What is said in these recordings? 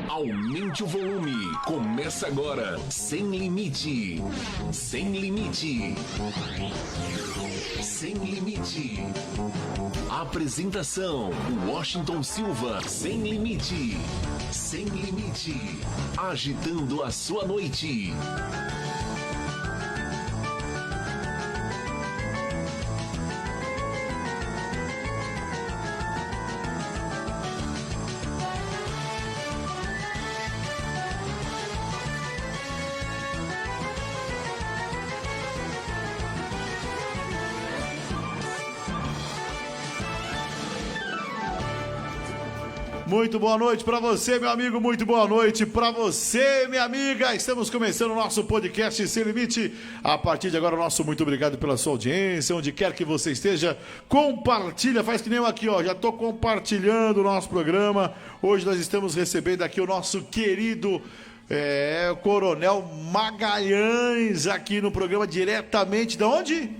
Aumente o volume. Começa agora. Sem limite. Sem limite. Sem limite. Apresentação: Washington Silva. Sem limite. Sem limite. Agitando a sua noite. Muito boa noite para você, meu amigo, muito boa noite para você, minha amiga. Estamos começando o nosso podcast Sem Limite. A partir de agora, nosso muito obrigado pela sua audiência, onde quer que você esteja. Compartilha, faz que nem eu aqui, ó. Já estou compartilhando o nosso programa. Hoje nós estamos recebendo aqui o nosso querido Coronel Magalhães, aqui no programa diretamente de onde?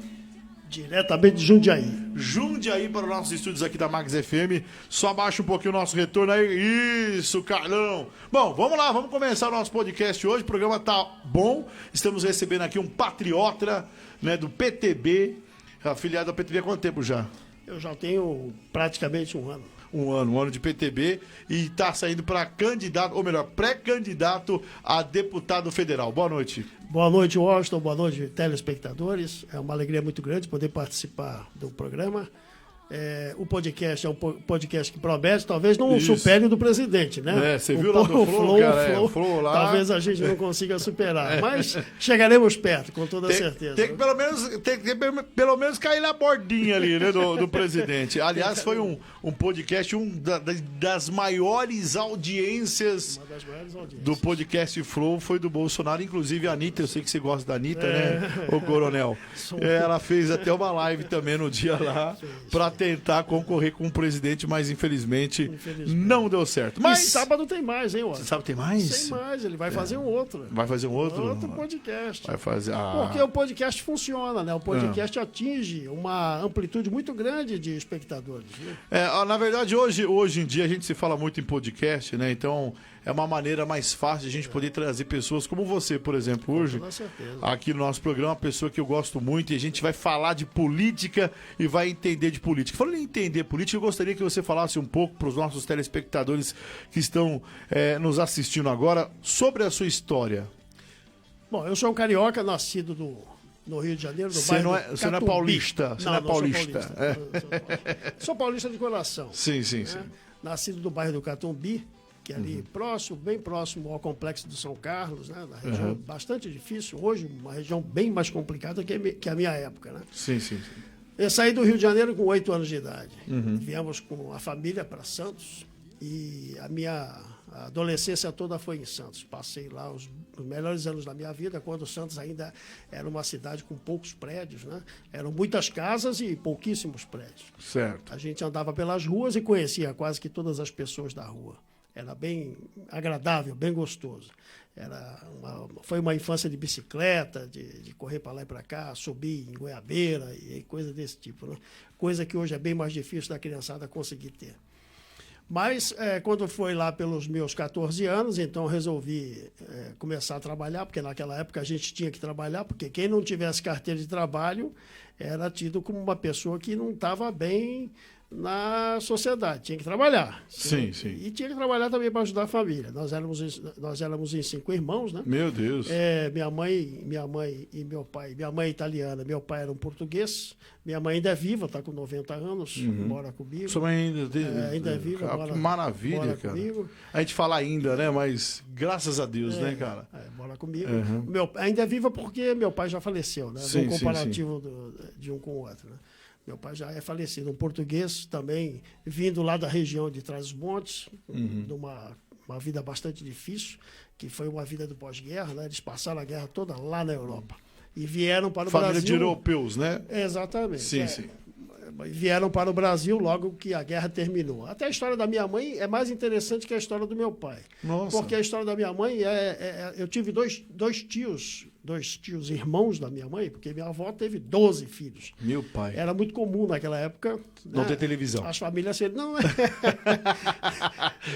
Diretamente de Jundiaí. Jundiaí para os nossos estúdios aqui da Max FM. Só abaixa um pouquinho o nosso retorno aí. Isso, Carlão. Bom, vamos lá, vamos começar o nosso podcast hoje. O programa tá bom. Estamos recebendo aqui um patriota, né, do PTB. Afiliado ao PTB há quanto tempo já? Eu já tenho praticamente um ano. Um ano de PTB e está saindo para candidato, ou melhor, pré-candidato a deputado federal. Boa noite. Boa noite, Washington. Boa noite, telespectadores. É uma alegria muito grande poder participar do programa. O podcast é um podcast que promete, talvez não supere o do presidente, né? Você viu lá do Flow, cara? O Flow lá... Talvez a gente não consiga superar, mas chegaremos perto, com toda certeza. Tem que pelo menos cair na bordinha ali, né, do presidente. Aliás, foi um podcast, das maiores audiências, do podcast Flow, foi do Bolsonaro. Inclusive a Anitta, eu sei que você gosta da Anitta, né, ô Coronel? Ela fez até uma live também no dia lá, para tentar concorrer com o presidente, mas infelizmente não deu certo. Mas e sábado tem mais, hein, Washington? Sábado tem mais? Tem mais, ele vai fazer um outro. Vai fazer um outro? Outro podcast. Vai fazer... Porque o podcast funciona, né? O podcast atinge uma amplitude muito grande de espectadores. Né? Na verdade, hoje em dia a gente se fala muito em podcast, né? Então é uma maneira mais fácil de a gente poder trazer pessoas como você, por exemplo, hoje, aqui no nosso programa, uma pessoa que eu gosto muito, e a gente vai falar de política e vai entender de política. Falando em entender política, eu gostaria que você falasse um pouco para os nossos telespectadores que estão nos assistindo agora sobre a sua história. Bom, eu sou um carioca, nascido no Rio de Janeiro, no bairro Catumbi. Você não é paulista? Você não é paulista. Sou paulista de coração. Sim. Nascido no bairro do Catumbi, que é ali bem próximo ao Complexo do São Carlos, né? Na região bastante difícil, hoje uma região bem mais complicada que a minha época, né? Sim. Eu saí do Rio de Janeiro com 8 anos de idade. Viemos com a família para Santos e a minha adolescência toda foi em Santos. Passei lá os melhores anos da minha vida, quando Santos ainda era uma cidade com poucos prédios, né? Eram muitas casas e pouquíssimos prédios. Certo. A gente andava pelas ruas e conhecia quase que todas as pessoas da rua. Era bem agradável, bem gostoso. Foi uma infância de bicicleta, de correr para lá e para cá, subir em goiabeira e coisa desse tipo, né? Coisa que hoje é bem mais difícil da criançada conseguir ter. Mas, quando foi lá pelos meus 14 anos, então resolvi começar a trabalhar, porque naquela época a gente tinha que trabalhar, porque quem não tivesse carteira de trabalho era tido como uma pessoa que não estava bem na sociedade, tinha que trabalhar. Sim. E tinha que trabalhar também para ajudar a família. Nós éramos em 5 irmãos, né? Meu Deus. Minha mãe e meu pai. Minha mãe é italiana, meu pai era um português. Minha mãe ainda é viva, está com 90 anos, mora comigo. Sua mãe ainda é viva. Que maravilha, mora cara. Comigo. A gente fala ainda, né? Mas graças a Deus, né, cara? Mora comigo. Ainda é viva porque meu pai já faleceu, né? Sim, um comparativo de um com o outro, né? Meu pai já é falecido, um português também, vindo lá da região de Trás-os-Montes, numa vida bastante difícil, que foi uma vida do pós-guerra, né? Eles passaram a guerra toda lá na Europa. E vieram para o Brasil... Família de europeus, né? Exatamente. Sim. Vieram para o Brasil logo que a guerra terminou. Até a história da minha mãe é mais interessante que a história do meu pai. Nossa. Porque a história da minha mãe eu tive dois tios dois tios irmãos da minha mãe, porque minha avó teve 12 filhos. Meu pai. Era muito comum naquela época. Não ter televisão. As famílias não.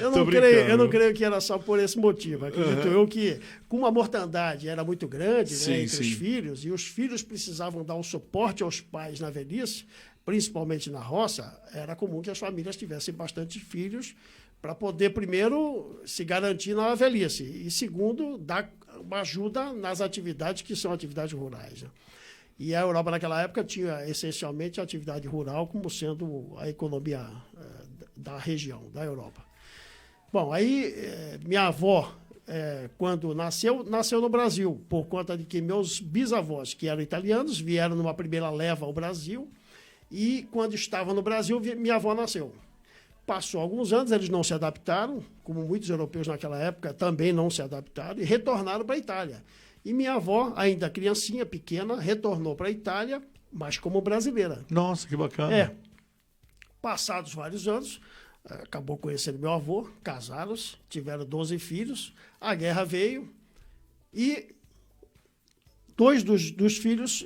eu brincando. não creio que era só por esse motivo. Acredito eu que, como a mortandade era muito grande, né, entre os filhos, e os filhos precisavam dar o suporte aos pais na velhice, principalmente na roça, era comum que as famílias tivessem bastante filhos para poder, primeiro, se garantir na velhice e, segundo, dar uma ajuda nas atividades que são atividades rurais. Né? E a Europa, naquela época, tinha essencialmente a atividade rural como sendo a economia da região, da Europa. Bom, aí minha avó, quando nasceu no Brasil, por conta de que meus bisavós, que eram italianos, vieram numa primeira leva ao Brasil, e quando estavam no Brasil, minha avó nasceu. Passou alguns anos, eles não se adaptaram, como muitos europeus naquela época também não se adaptaram, e retornaram para a Itália. E minha avó, ainda criancinha, pequena, retornou para a Itália, mas como brasileira. Nossa, que bacana. Passados vários anos, acabou conhecendo meu avô, casaram-se, tiveram 12 filhos, a guerra veio e 2 dos filhos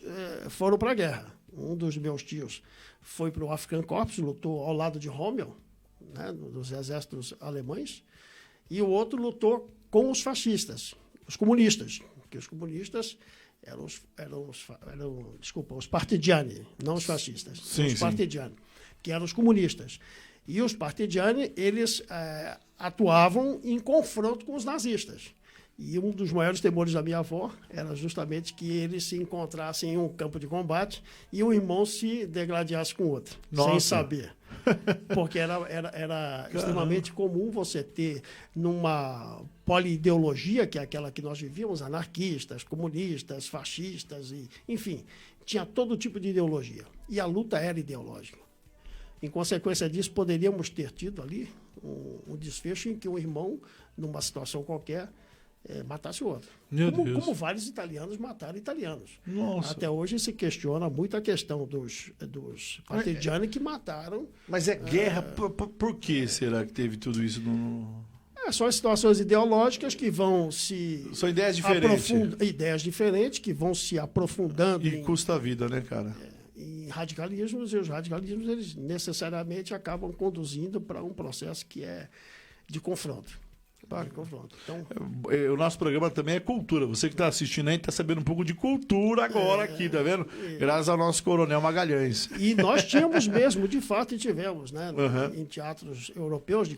foram para a guerra. Um dos meus tios foi para o African Corps, lutou ao lado de Rommel, né, dos exércitos alemães, e o outro lutou com os fascistas, os comunistas, porque os comunistas eram os partigiani, não os fascistas, os partigiani, que eram os comunistas. E os partigiani, eles atuavam em confronto com os nazistas. E um dos maiores temores da minha avó era justamente que eles se encontrassem em um campo de combate e um irmão se degladiasse com o outro, sem saber. Porque era extremamente comum você ter, numa poliideologia, que é aquela que nós vivíamos, anarquistas, comunistas, fascistas, enfim, tinha todo tipo de ideologia. E a luta era ideológica. Em consequência disso, poderíamos ter tido ali um desfecho em que um irmão, numa situação qualquer, matasse o outro. Como vários italianos mataram italianos. Nossa. Até hoje se questiona muito a questão dos partigiani que mataram. Mas guerra, por que será que teve tudo isso? São situações ideológicas que vão se... São ideias diferentes. Ideias diferentes que vão se aprofundando. E custa a vida, né, cara? Em radicalismos, e os radicalismos eles necessariamente acabam conduzindo para um processo que é de confronto. Então, o nosso programa também é cultura. Você que está assistindo aí está sabendo um pouco de cultura agora aqui, tá vendo? Graças ao nosso Coronel Magalhães. E nós tínhamos mesmo, de fato, e tivemos, né? Em teatros europeus de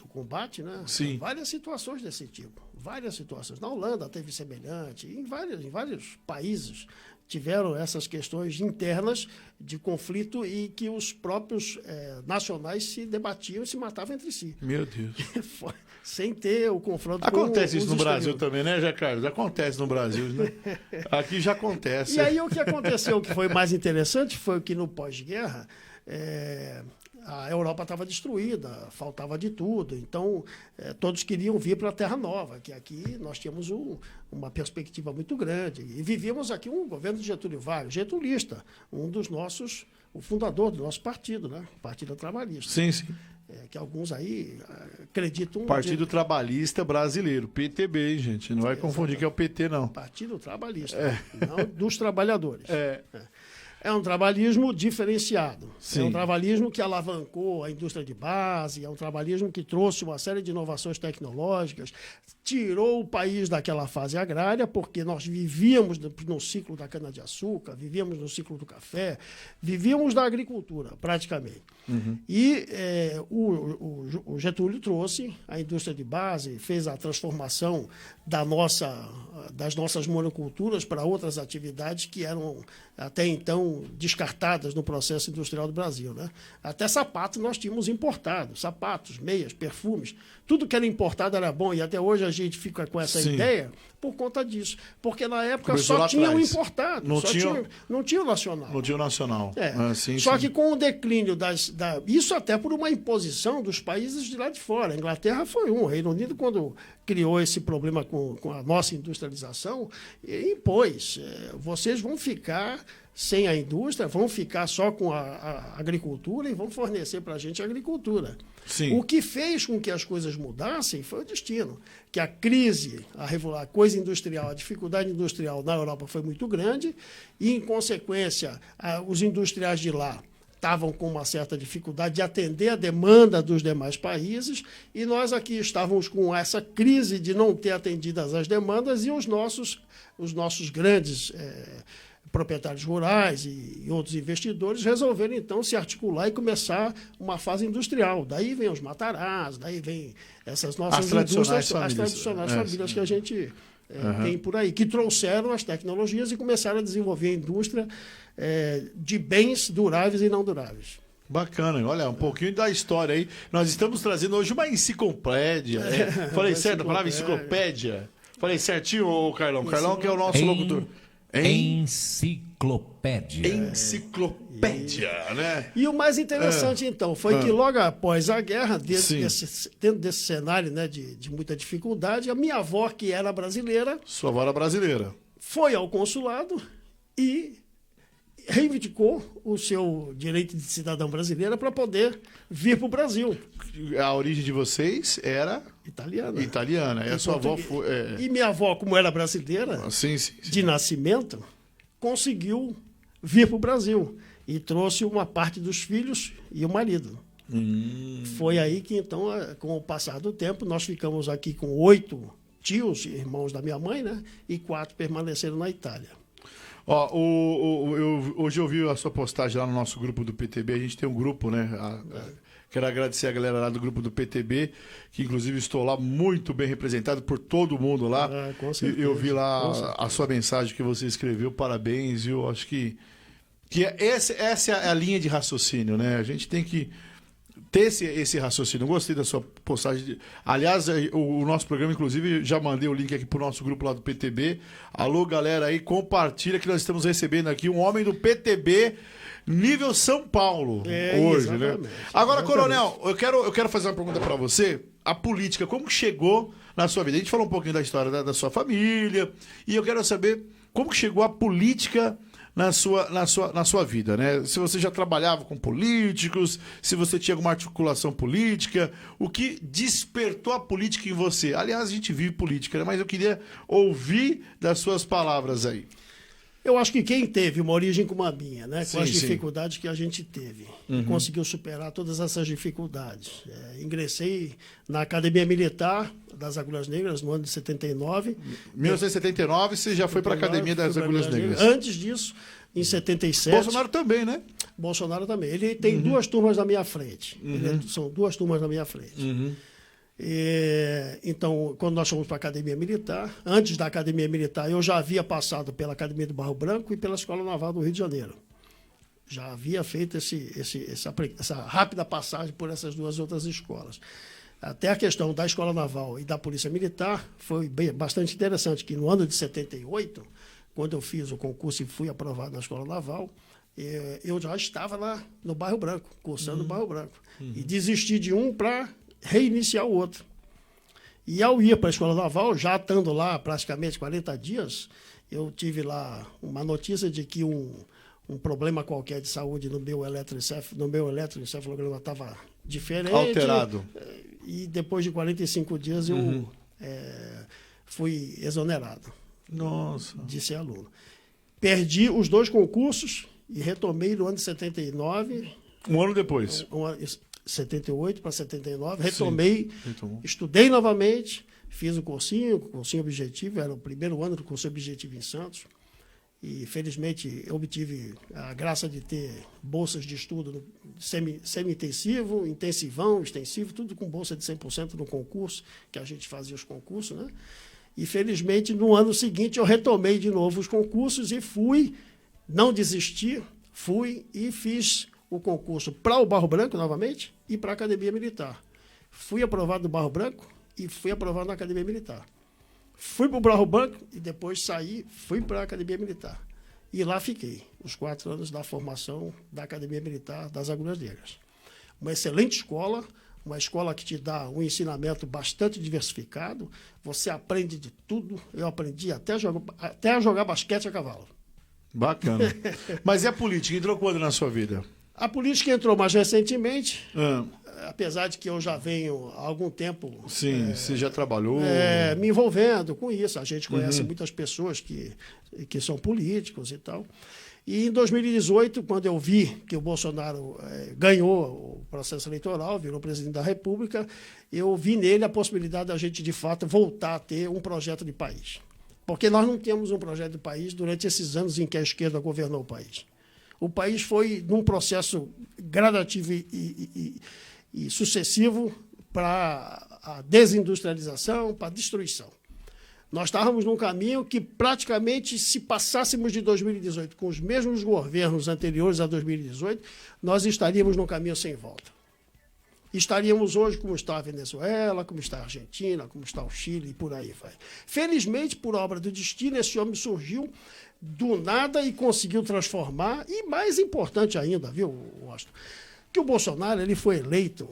combate, né? Sim. Várias situações desse tipo. Várias situações. Na Holanda teve semelhante, em vários países tiveram essas questões internas de conflito e que os próprios nacionais se debatiam e se matavam entre si. Meu Deus. Sem ter o confronto Acontece com isso no Brasil também, né, Jé Carlos? Acontece no Brasil, né? Aqui já acontece. E aí o que aconteceu, que foi mais interessante, foi que no pós-guerra a Europa estava destruída, faltava de tudo. Então, todos queriam vir para a Terra Nova, que aqui nós tínhamos uma perspectiva muito grande. E vivíamos aqui um governo de Getúlio Vargas, getulista, o fundador do nosso partido, né? Partido Trabalhista. Sim, sim. Que alguns aí acreditam... Partido Trabalhista Brasileiro, PTB, hein, gente? Não vai confundir que é o PT, não. Partido Trabalhista, não dos trabalhadores. É um trabalhismo diferenciado. Sim. É um trabalhismo que alavancou a indústria de base, é um trabalhismo que trouxe uma série de inovações tecnológicas, tirou o país daquela fase agrária, porque nós vivíamos no ciclo da cana-de-açúcar, vivíamos no ciclo do café, vivíamos da agricultura, praticamente. E o Getúlio trouxe a indústria de base, fez a transformação das nossas monoculturas para outras atividades que eram até então descartadas no processo industrial do Brasil, né? Até sapato nós tínhamos importado, sapatos, meias, perfumes, tudo que era importado era bom, e até hoje a gente fica com essa ideia por conta disso. Porque na época só tinha o importado, não tinha o nacional. Não tinha o nacional. Só que com o declínio isso até por uma imposição dos países de lá de fora. A Inglaterra foi o Reino Unido, quando criou esse problema com a nossa industrialização, impôs. Vocês vão ficar sem a indústria, vão ficar só com a agricultura e vão fornecer para a gente a agricultura. Sim. O que fez com que as coisas mudassem foi o destino. Que a crise, a coisa industrial, a dificuldade industrial na Europa foi muito grande e, em consequência, os industriais de lá estavam com uma certa dificuldade de atender a demanda dos demais países e nós aqui estávamos com essa crise de não ter atendidas as demandas e os nossos grandes proprietários rurais e outros investidores resolveram, então, se articular e começar uma fase industrial. Daí vem os Matarás, daí vem essas nossas indústrias, as tradicionais famílias que a gente tem por aí, que trouxeram as tecnologias e começaram a desenvolver a indústria de bens duráveis e não duráveis. Bacana, olha, um pouquinho da história aí. Nós estamos trazendo hoje uma enciclopédia. Falei certo a palavra enciclopédia? Falei certinho, ô Carlão? Carlão que é o nosso locutor. Enciclopédia, né? E o mais interessante, então, foi que logo após a guerra, dentro desse cenário, né, de muita dificuldade, a minha avó, que era brasileira... Sua avó era brasileira. Foi ao consulado e reivindicou o seu direito de cidadão brasileira para poder vir para o Brasil. A origem de vocês era... Italiana. Italiana. E a sua avó foi... E minha avó, como era brasileira, de nascimento, conseguiu vir para o Brasil e trouxe uma parte dos filhos e o marido. Foi aí que, então, com o passar do tempo, nós ficamos aqui com 8 tios, irmãos da minha mãe, né? E 4 permaneceram na Itália. Hoje eu vi a sua postagem lá no nosso grupo do PTB. A gente tem um grupo, né? Quero agradecer a galera lá do grupo do PTB, que inclusive estou lá muito bem representado por todo mundo lá. Com certeza, eu vi lá a sua mensagem que você escreveu, parabéns, viu? Acho que essa é a linha de raciocínio, né? A gente tem que ter esse raciocínio. Eu gostei da sua postagem. Aliás, o nosso programa, inclusive, já mandei o link aqui pro nosso grupo lá do PTB. Alô, galera aí, compartilha que nós estamos recebendo aqui um homem do PTB nível São Paulo hoje, exatamente, né? Agora, Coronel, eu quero fazer uma pergunta para você. A política, como chegou na sua vida? A gente falou um pouquinho da história da sua família e eu quero saber como chegou a política na sua vida, né? Se você já trabalhava com políticos, se você tinha alguma articulação política, o que despertou a política em você? Aliás, a gente vive política, né? Mas eu queria ouvir das suas palavras aí. Eu acho que quem teve uma origem como a minha, né, com as dificuldades que a gente teve, conseguiu superar todas essas dificuldades. Ingressei na Academia Militar das Agulhas Negras no ano de 79. 1979 você já foi para a Academia das Agulhas Negras. Antes disso, em 77... Bolsonaro também, né? Bolsonaro também. Ele tem 2 turmas na minha frente. São 2 turmas na minha frente. Então, quando nós fomos para a Academia Militar, antes da Academia Militar, eu já havia passado pela Academia do Barro Branco e pela Escola Naval do Rio de Janeiro. Já havia feito essa rápida passagem por essas 2 outras escolas. Até a questão da Escola Naval e da Polícia Militar foi bastante interessante, que no ano de 78, quando eu fiz o concurso e fui aprovado na Escola Naval, eu já estava lá no Barro Branco, cursando o Barro Branco. E desisti de um para reiniciar o outro. E ao ir para a Escola Naval, já estando lá praticamente 40 dias, eu tive lá uma notícia de que um problema qualquer de saúde no meu eletroencefalograma estava diferente. Alterado. E depois de 45 dias eu fui exonerado. Nossa. De ser aluno. Perdi os 2 concursos e retomei no ano de 79. Um ano depois. 78 para 79, retomei, estudei novamente, fiz o cursinho objetivo, era o primeiro ano do curso objetivo em Santos, e felizmente eu obtive a graça de ter bolsas de estudo semi-intensivo, intensivão, extensivo, tudo com bolsa de 100% no concurso, que a gente fazia os concursos, né? E felizmente no ano seguinte eu retomei de novo os concursos e não desisti, fui e fiz o concurso para o Barro Branco novamente e para a Academia Militar. Fui aprovado no Barro Branco e fui aprovado na Academia Militar. Fui para o Barro Branco e depois saí, fui para a Academia Militar. E lá fiquei, os 4 anos da formação da Academia Militar das Agulhas Negras. Uma excelente escola, uma escola que te dá um ensinamento bastante diversificado, você aprende de tudo. Eu aprendi até a jogar basquete a cavalo. Bacana. Mas e a política? Entrou quando na sua vida? A política entrou mais recentemente, Ah, apesar de que eu já venho há algum tempo sim, você já trabalhou? me envolvendo com isso. A gente conhece muitas pessoas que são políticos e tal. E em 2018, quando eu vi que o Bolsonaro ganhou o processo eleitoral, virou presidente da República, eu vi nele a possibilidade da gente, de fato, voltar a ter um projeto de país. Porque nós não temos um projeto de país durante esses anos em que a esquerda governou o país. O país foi num processo gradativo e sucessivo para a desindustrialização, para a destruição. Nós estávamos num caminho que praticamente, se passássemos de 2018 com os mesmos governos anteriores a 2018, nós estaríamos num caminho sem volta. Estaríamos hoje como está a Venezuela, como está a Argentina, como está o Chile e por aí vai. Felizmente, por obra do destino, esse homem surgiu do nada e conseguiu transformar, e mais importante ainda, viu, Washington, que o Bolsonaro ele foi eleito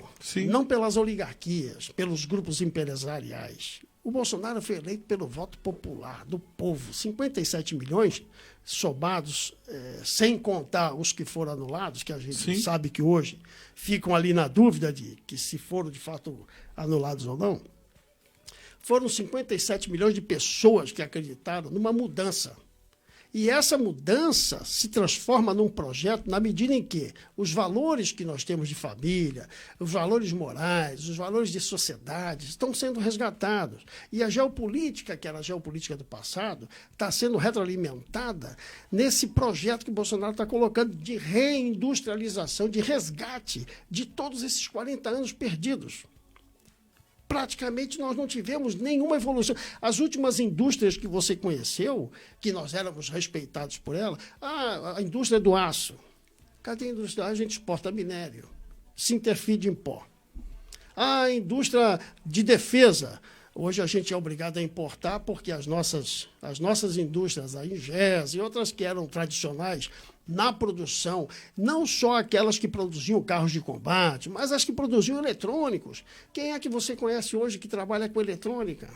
não pelas oligarquias, pelos grupos empresariais. O Bolsonaro foi eleito pelo voto popular, do povo. 57 milhões somados, sem contar os que foram anulados, que a gente sabe que hoje ficam ali na dúvida de que se foram de fato anulados ou não. Foram 57 milhões de pessoas que acreditaram numa mudança. E essa mudança se transforma num projeto na medida em que os valores que nós temos de família, os valores morais, os valores de sociedade estão sendo resgatados. E a geopolítica, que era a geopolítica do passado, está sendo retroalimentada nesse projeto que o Bolsonaro está colocando de reindustrialização, de resgate de todos esses 40 anos perdidos. Praticamente nós não tivemos nenhuma evolução. As últimas indústrias que você conheceu, que nós éramos respeitados por ela, a indústria do aço. Cadê a indústria? A gente exporta minério, Sinterfeed em pó. A indústria de defesa. Hoje a gente é obrigado a importar porque as nossas indústrias, a Ingés e outras que eram tradicionais, na produção, não só aquelas que produziam carros de combate, mas as que produziam eletrônicos. Quem é que você conhece hoje que trabalha com eletrônica?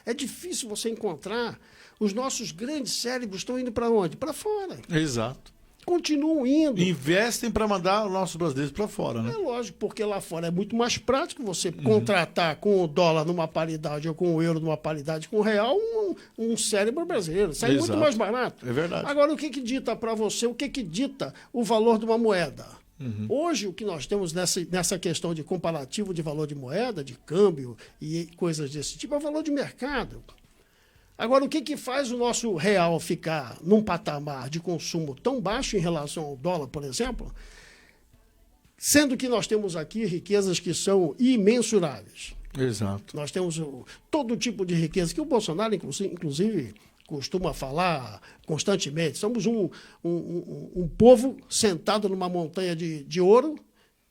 É difícil você encontrar. Os nossos grandes cérebros estão indo para onde? Para fora. Exato. Continuam indo. Investem para mandar os nossos brasileiros para fora, né? É lógico, porque lá fora é muito mais prático você contratar com o dólar numa paridade ou com o euro numa paridade com o real um cérebro brasileiro. Sai muito mais barato. É verdade. Agora, o que dita para você, o que dita o valor de uma moeda? Hoje, o que nós temos nessa questão de comparativo de valor de moeda, de câmbio e coisas desse tipo, é o valor de mercado. Agora, o que faz o nosso real ficar num patamar de consumo tão baixo em relação ao dólar, por exemplo, sendo que nós temos aqui riquezas que são imensuráveis. Exato. Nós temos todo tipo de riqueza que o Bolsonaro, inclusive, costuma falar constantemente. Somos um povo sentado numa montanha de ouro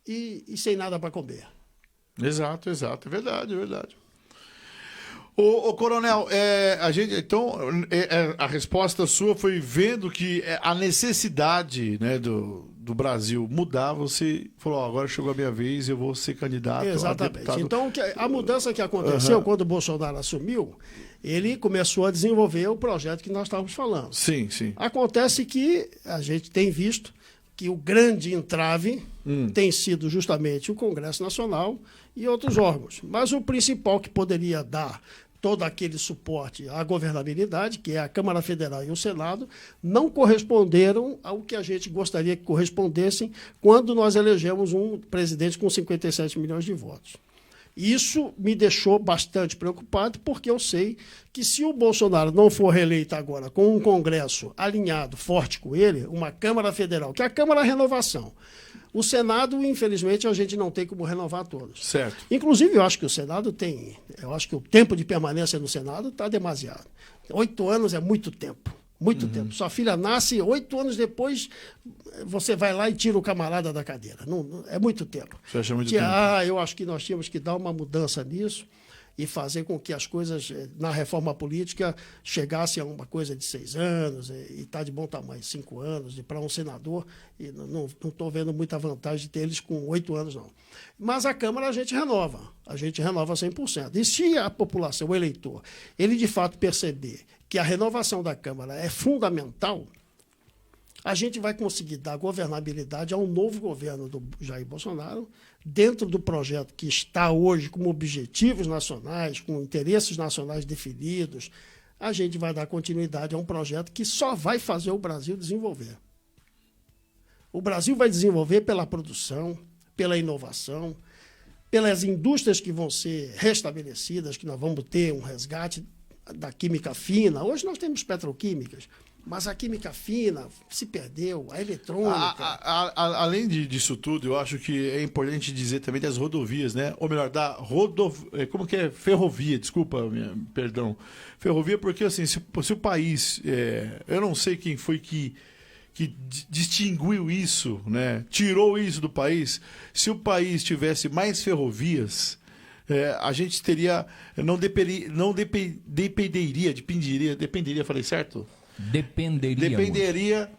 e sem nada para comer. Exato. É verdade, é verdade. Ô, Coronel, a resposta sua foi vendo que a necessidade, né, do Brasil mudar, você falou, agora chegou a minha vez, eu vou ser candidato a deputado. Então, a mudança que aconteceu quando o Bolsonaro assumiu, ele começou a desenvolver o projeto que nós estávamos falando. Sim. Acontece que a gente tem visto que o grande entrave tem sido justamente o Congresso Nacional e outros órgãos. Mas o principal que poderia dar todo aquele suporte à governabilidade, que é a Câmara Federal e o Senado, não corresponderam ao que a gente gostaria que correspondessem quando nós elegemos um presidente com 57 milhões de votos. Isso me deixou bastante preocupado, porque eu sei que se o Bolsonaro não for reeleito agora com um Congresso alinhado, forte com ele, uma Câmara Federal, que é a Câmara da Renovação, o Senado, infelizmente, a gente não tem como renovar todos. Certo. Inclusive, eu acho que o Senado eu acho que o tempo de permanência no Senado está demasiado. 8 anos é muito tempo. Muito tempo. Sua filha nasce, 8 anos depois, você vai lá e tira o camarada da cadeira. Não, é muito tempo. Você acha muito tempo? Eu acho que nós tínhamos que dar uma mudança nisso e fazer com que as coisas, na reforma política, chegassem a uma coisa de 6 anos, e está de bom tamanho, 5 anos, e para um senador, e não estou vendo muita vantagem de ter eles com 8 anos, não. Mas a Câmara a gente renova 100%. E se a população, o eleitor, ele de fato perceber que a renovação da Câmara é fundamental, a gente vai conseguir dar governabilidade a um novo governo do Jair Bolsonaro, dentro do projeto que está hoje com objetivos nacionais, com interesses nacionais definidos. A gente vai dar continuidade a um projeto que só vai fazer o Brasil desenvolver. O Brasil vai desenvolver pela produção, pela inovação, pelas indústrias que vão ser restabelecidas, que nós vamos ter um resgate da química fina. Hoje nós temos petroquímicas, mas a química fina se perdeu, a eletrônica. Além disso tudo, eu acho que é importante dizer também das rodovias, né? Ou melhor, como que é? Ferrovia, desculpa, perdão. Ferrovia, porque assim, se o país... eu não sei quem foi que distinguiu isso, né? Tirou isso do país. Se o país tivesse mais ferrovias... a gente teria... Dependeria, falei certo? Dependeria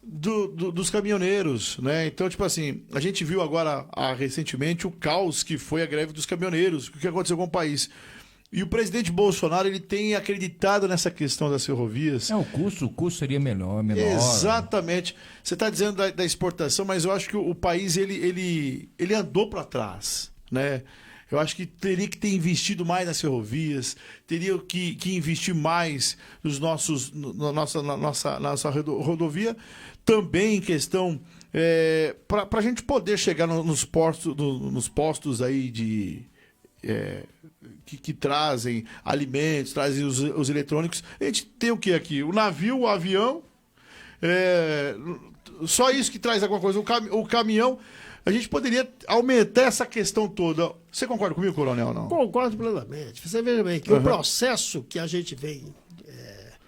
dos caminhoneiros, né? Então, tipo assim, a gente viu agora, recentemente, o caos que foi a greve dos caminhoneiros, o que aconteceu com o país. E o presidente Bolsonaro, ele tem acreditado nessa questão das ferrovias. O custo seria menor. Exatamente. Você está dizendo da exportação, mas eu acho que o país, ele andou para trás, né? Eu acho que teria que ter investido mais nas ferrovias, teria que investir mais na nossa rodovia, também em questão para a gente poder chegar nos postos aí que trazem alimentos, trazem os eletrônicos. A gente tem o que aqui? O navio, o avião, só isso que traz alguma coisa. O caminhão. A gente poderia aumentar essa questão toda. Você concorda comigo, coronel? Não? Concordo plenamente. Você veja bem que o processo que a gente vem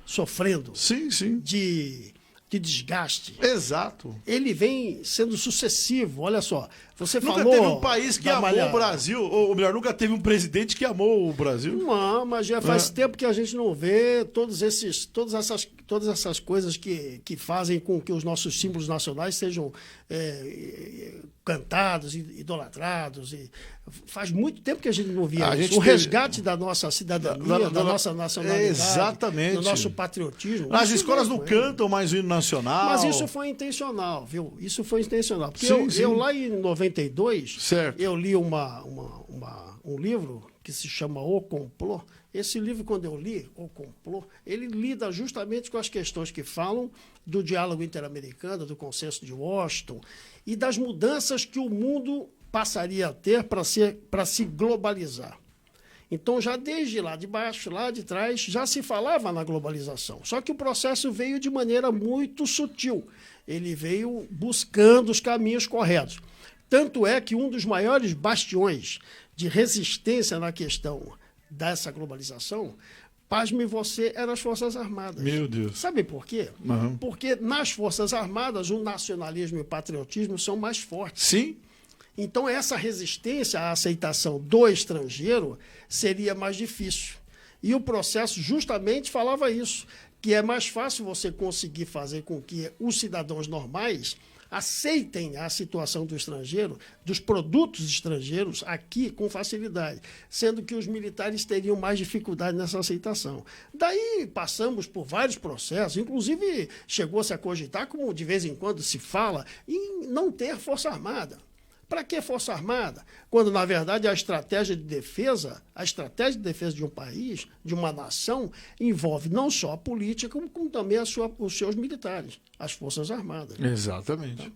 sofrendo sim. de desgaste. Exato. Ele vem sendo sucessivo. Olha só, você nunca falou... teve um país que amou o Brasil, ou melhor, nunca teve um presidente que amou o Brasil. Não, mas já faz tempo que a gente não vê todas essas coisas que fazem com que os nossos símbolos nacionais sejam cantados, idolatrados. Faz muito tempo que a gente não via isso. O resgate da nossa cidadania, da nossa nacionalidade, exatamente, do nosso patriotismo. As escolas não cantam mais o hino nacional. Mas isso foi intencional, viu? Isso foi intencional. Porque eu lá em 92, certo, eu li um livro que se chama O Complô. Esse livro, quando eu li, O Complô, ele lida justamente com as questões que falam do diálogo interamericano, do consenso de Washington e das mudanças que o mundo passaria a ter para se globalizar. Então, já desde lá de baixo, lá de trás, já se falava na globalização. Só que o processo veio de maneira muito sutil. Ele veio buscando os caminhos corretos. Tanto é que um dos maiores bastiões de resistência na questão dessa globalização, pasme você, eram as Forças Armadas. Meu Deus. Sabe por quê? Uhum. Porque nas Forças Armadas o nacionalismo e o patriotismo são mais fortes. Sim. Então essa resistência à aceitação do estrangeiro seria mais difícil. E o processo justamente falava isso, que é mais fácil você conseguir fazer com que os cidadãos normais aceitem a situação do estrangeiro, dos produtos estrangeiros aqui com facilidade, sendo que os militares teriam mais dificuldade nessa aceitação. Daí passamos por vários processos, inclusive chegou-se a cogitar, como de vez em quando se fala, em não ter Força Armada. Para que Força Armada? Quando, na verdade, a estratégia de defesa de um país, de uma nação, envolve não só a política, como também os seus militares, as Forças Armadas. Exatamente.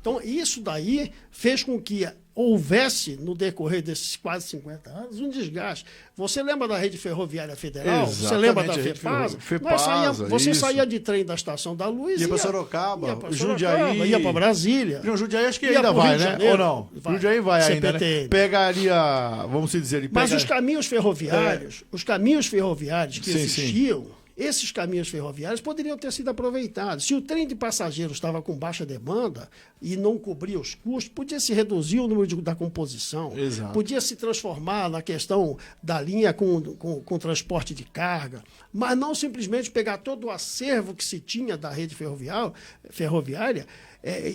Então, isso daí fez com que houvesse, no decorrer desses quase 50 anos, um desgaste. Você lembra da Rede Ferroviária Federal? Exatamente. Você lembra da FEPASA? Você saía de trem da Estação da Luz ia para Sorocaba, Jundiaí, ia para Brasília. Jundiaí acho que ainda vai, né? Ou não? Vai. Jundiaí vai ainda, CPTM. né? Pegaria, vamos dizer... Mas os caminhos ferroviários, que existiam... Esses caminhos ferroviários poderiam ter sido aproveitados. Se o trem de passageiros estava com baixa demanda e não cobria os custos, podia se reduzir o número da composição. Exato. Podia se transformar na questão da linha com transporte de carga, mas não simplesmente pegar todo o acervo que se tinha da rede ferroviária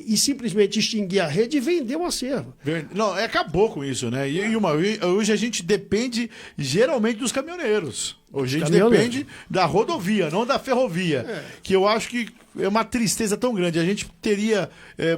e simplesmente extinguir a rede e vender o acervo. Não, acabou com isso, né? E hoje a gente depende geralmente dos caminhoneiros. Hoje a gente caminhoneiros. depende da rodovia, não da ferrovia. Que eu acho que é uma tristeza tão grande. A gente teria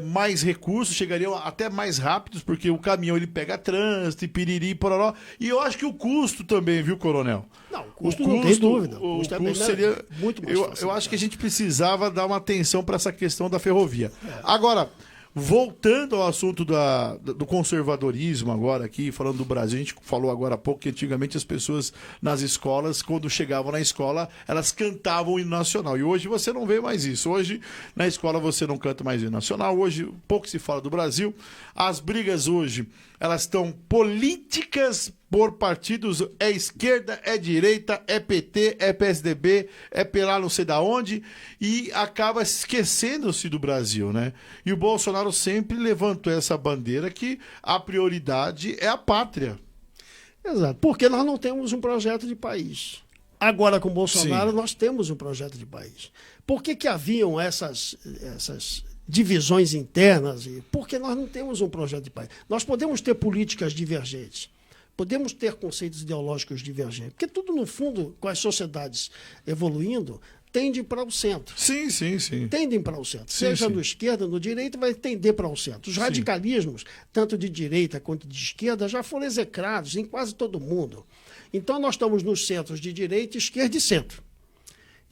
mais recursos, chegariam até mais rápidos, porque o caminhão ele pega trânsito e piriri, pororó. E eu acho que o custo também, viu, Coronel? Não, o custo não tem dúvida. O custo é seria muito mais fácil. eu acho que a gente precisava dar uma atenção para essa questão da ferrovia. Agora, voltando ao assunto do conservadorismo agora aqui, falando do Brasil, a gente falou agora há pouco que antigamente as pessoas nas escolas, quando chegavam na escola, elas cantavam o hino nacional. E hoje você não vê mais isso. Hoje, na escola, você não canta mais o hino nacional. Hoje, pouco se fala do Brasil. As brigas hoje, elas estão políticas por partidos, é esquerda, é direita, é PT, é PSDB, é pela não sei da onde, e acaba esquecendo-se do Brasil, né? E o Bolsonaro sempre levantou essa bandeira que a prioridade é a pátria. Exato, porque nós não temos um projeto de país. Agora, com o Bolsonaro, Sim. nós temos um projeto de país. Por que haviam essas divisões internas? Porque nós não temos um projeto de país. Nós podemos ter políticas divergentes, podemos ter conceitos ideológicos divergentes, porque tudo, no fundo, com as sociedades evoluindo, tende para o centro. Sim. Tendem para o centro. Sim, Seja sim. do esquerda, do direita, vai tender para o centro. Os radicalismos, tanto de direita quanto de esquerda, já foram execrados em quase todo mundo. Então, nós estamos nos centros de direita, esquerda e centro.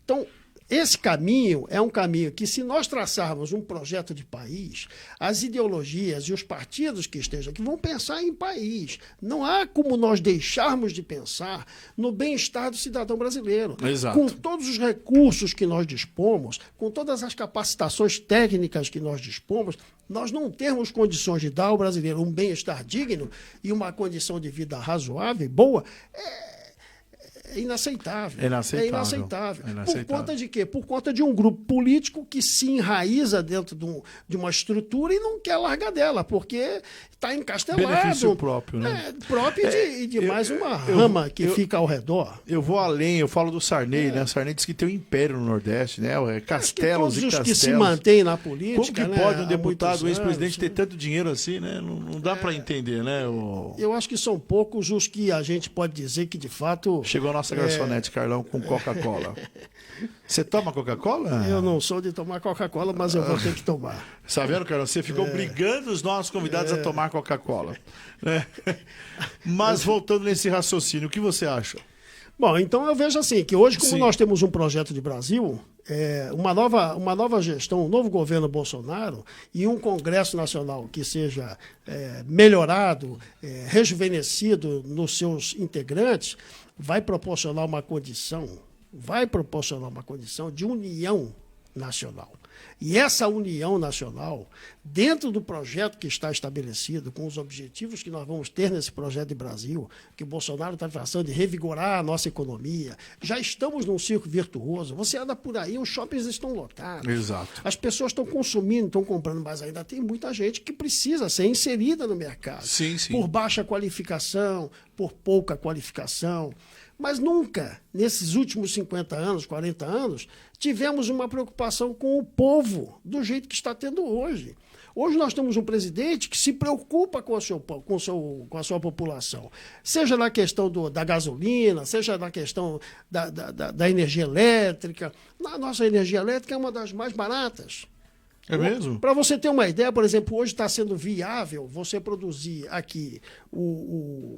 Então, esse caminho é um caminho que, se nós traçarmos um projeto de país, as ideologias e os partidos que estejam aqui vão pensar em país. Não há como nós deixarmos de pensar no bem-estar do cidadão brasileiro. Exato. Com todos os recursos que nós dispomos, com todas as capacitações técnicas que nós dispomos, nós não temos condições de dar ao brasileiro um bem-estar digno e uma condição de vida razoável e boa, é inaceitável. É inaceitável. É inaceitável. É inaceitável. Por conta de quê? Por conta de um grupo político que se enraiza dentro de uma estrutura e não quer largar dela, porque está encastelado. Benefício próprio, né? Próprio e de mais uma rama que fica ao redor. Eu vou além, eu falo do Sarney, né? O Sarney diz que tem um império no Nordeste, né? Castelos Todos e os castelos. que se mantêm na política. Como que né, pode um há deputado, muitos um ex-presidente, anos, ter tanto dinheiro assim, né? Não dá para entender, né? Eu acho que são poucos os que a gente pode dizer que, de fato... Chegou a nossa garçonete, Carlão, com Coca-Cola. Você toma Coca-Cola? Eu não sou de tomar Coca-Cola, mas eu vou ter que tomar. Tá vendo, Carlão? Você fica obrigando os nossos convidados a tomar Coca-Cola. Né? Mas voltando nesse raciocínio, o que você acha? Bom, então eu vejo assim, que hoje, como Sim. nós temos um projeto de Brasil, uma nova gestão, um novo governo Bolsonaro e um Congresso Nacional que seja melhorado, rejuvenescido nos seus integrantes, vai proporcionar uma condição de união nacional. E essa união nacional, dentro do projeto que está estabelecido, com os objetivos que nós vamos ter nesse projeto de Brasil, que o Bolsonaro está traçando de revigorar a nossa economia, já estamos num círculo virtuoso. Você anda por aí, os shoppings estão lotados. Exato. As pessoas estão consumindo, estão comprando, mas ainda tem muita gente que precisa ser inserida no mercado. Sim. Por baixa qualificação, por pouca qualificação. Mas nunca, nesses últimos 50 anos, 40 anos, tivemos uma preocupação com o povo do jeito que está tendo hoje. Hoje nós temos um presidente que se preocupa com a sua população, seja na questão da gasolina, seja na questão da energia elétrica. A nossa energia elétrica é uma das mais baratas. É mesmo? Para você ter uma ideia, por exemplo, hoje está sendo viável você produzir aqui o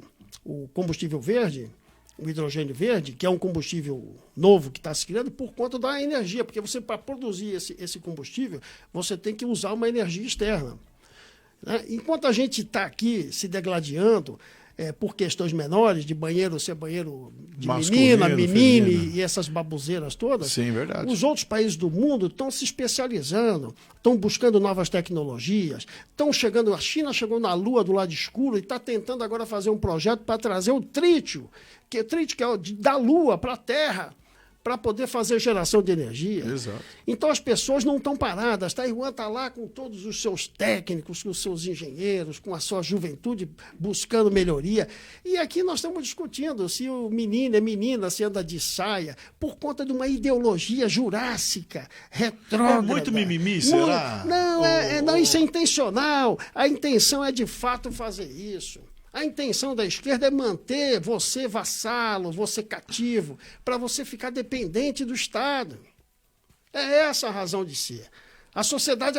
combustível verde, o hidrogênio verde, que é um combustível novo que está se criando por conta da energia, porque você, para produzir esse combustível, você tem que usar uma energia externa. Né? Enquanto a gente está aqui se degladiando por questões menores, de banheiro ser banheiro de Masculino, menina, menine feminino. e essas baboseiras todas, Sim, verdade. os outros países do mundo estão se especializando, estão buscando novas tecnologias, estão chegando, a China chegou na Lua do lado escuro e está tentando agora fazer um projeto para trazer o trítio, que é da Lua para a Terra, para poder fazer geração de energia. Exato. Então as pessoas não estão paradas. Taiwan está lá com todos os seus técnicos, com os seus engenheiros, com a sua juventude buscando melhoria. E aqui nós estamos discutindo se o menino é menina, se anda de saia, por conta de uma ideologia jurássica, retrógrada. É muito mimimi, será? Não, isso é intencional. A intenção é de fato fazer isso. A intenção da esquerda é manter você vassalo, você cativo, para você ficar dependente do Estado. É essa a razão de ser. A sociedade,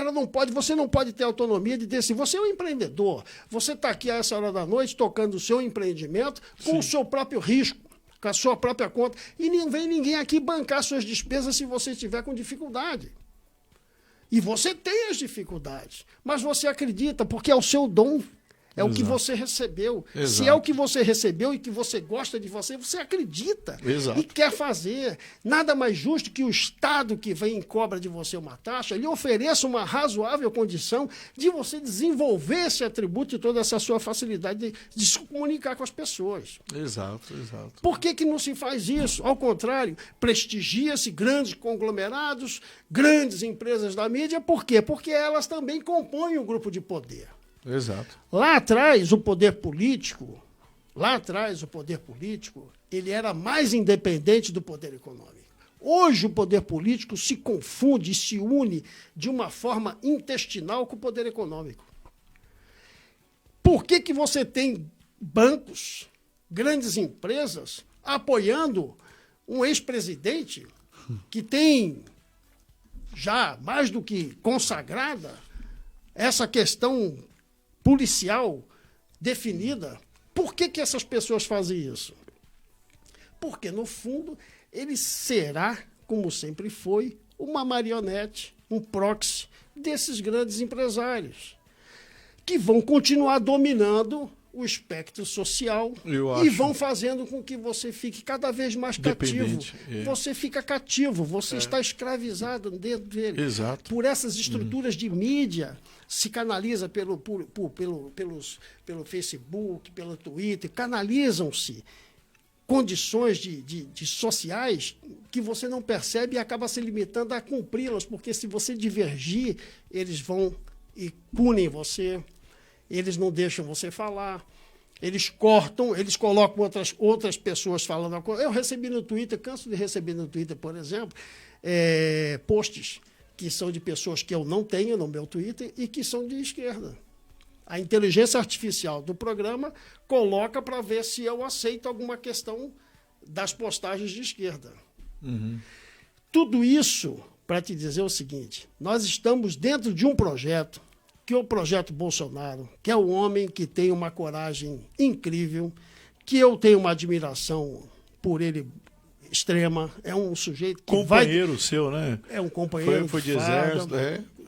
você não pode ter autonomia de dizer assim, você é um empreendedor, você está aqui a essa hora da noite tocando o seu empreendimento com o seu próprio risco, com a sua própria conta, e não vem ninguém aqui bancar suas despesas se você estiver com dificuldade. E você tem as dificuldades, mas você acredita, porque é o seu dom. É o que você recebeu. Se é o que você recebeu e que você gosta de você, você acredita e quer fazer. Nada mais justo que o Estado que vem e cobra de você uma taxa, lhe ofereça uma razoável condição de você desenvolver esse atributo e toda essa sua facilidade de se comunicar com as pessoas. Exato. Por que não se faz isso? Ao contrário, prestigia-se grandes conglomerados, grandes empresas da mídia. Por quê? Porque elas também compõem o grupo de poder. Exato. Lá atrás, o poder político, ele era mais independente do poder econômico. Hoje, o poder político se confunde, se une de uma forma intestinal com o poder econômico. Por que você tem bancos, grandes empresas, apoiando um ex-presidente que tem já mais do que consagrada essa questão policial definida? Por que essas pessoas fazem isso? Porque, no fundo, ele será, como sempre foi, uma marionete, um proxy desses grandes empresários, que vão continuar dominando o espectro social e vão fazendo com que você fique cada vez mais cativo. Você fica cativo, você está escravizado dentro dele. Exato. Por essas estruturas de mídia, se canaliza pelo Facebook, pelo Twitter, canalizam-se condições de sociais que você não percebe e acaba se limitando a cumpri-las, porque se você divergir, eles vão e punem você. Eles não deixam você falar, eles cortam, eles colocam outras pessoas falando. Eu recebi no Twitter, canso de receber no Twitter, por exemplo, posts que são de pessoas que eu não tenho no meu Twitter e que são de esquerda. A inteligência artificial do programa coloca para ver se eu aceito alguma questão das postagens de esquerda. Uhum. Tudo isso para te dizer o seguinte, nós estamos dentro de um projeto, que é o projeto Bolsonaro, que é o homem que tem uma coragem incrível, que eu tenho uma admiração por ele extrema, é um sujeito que companheiro seu, né? É um companheiro foi de exército,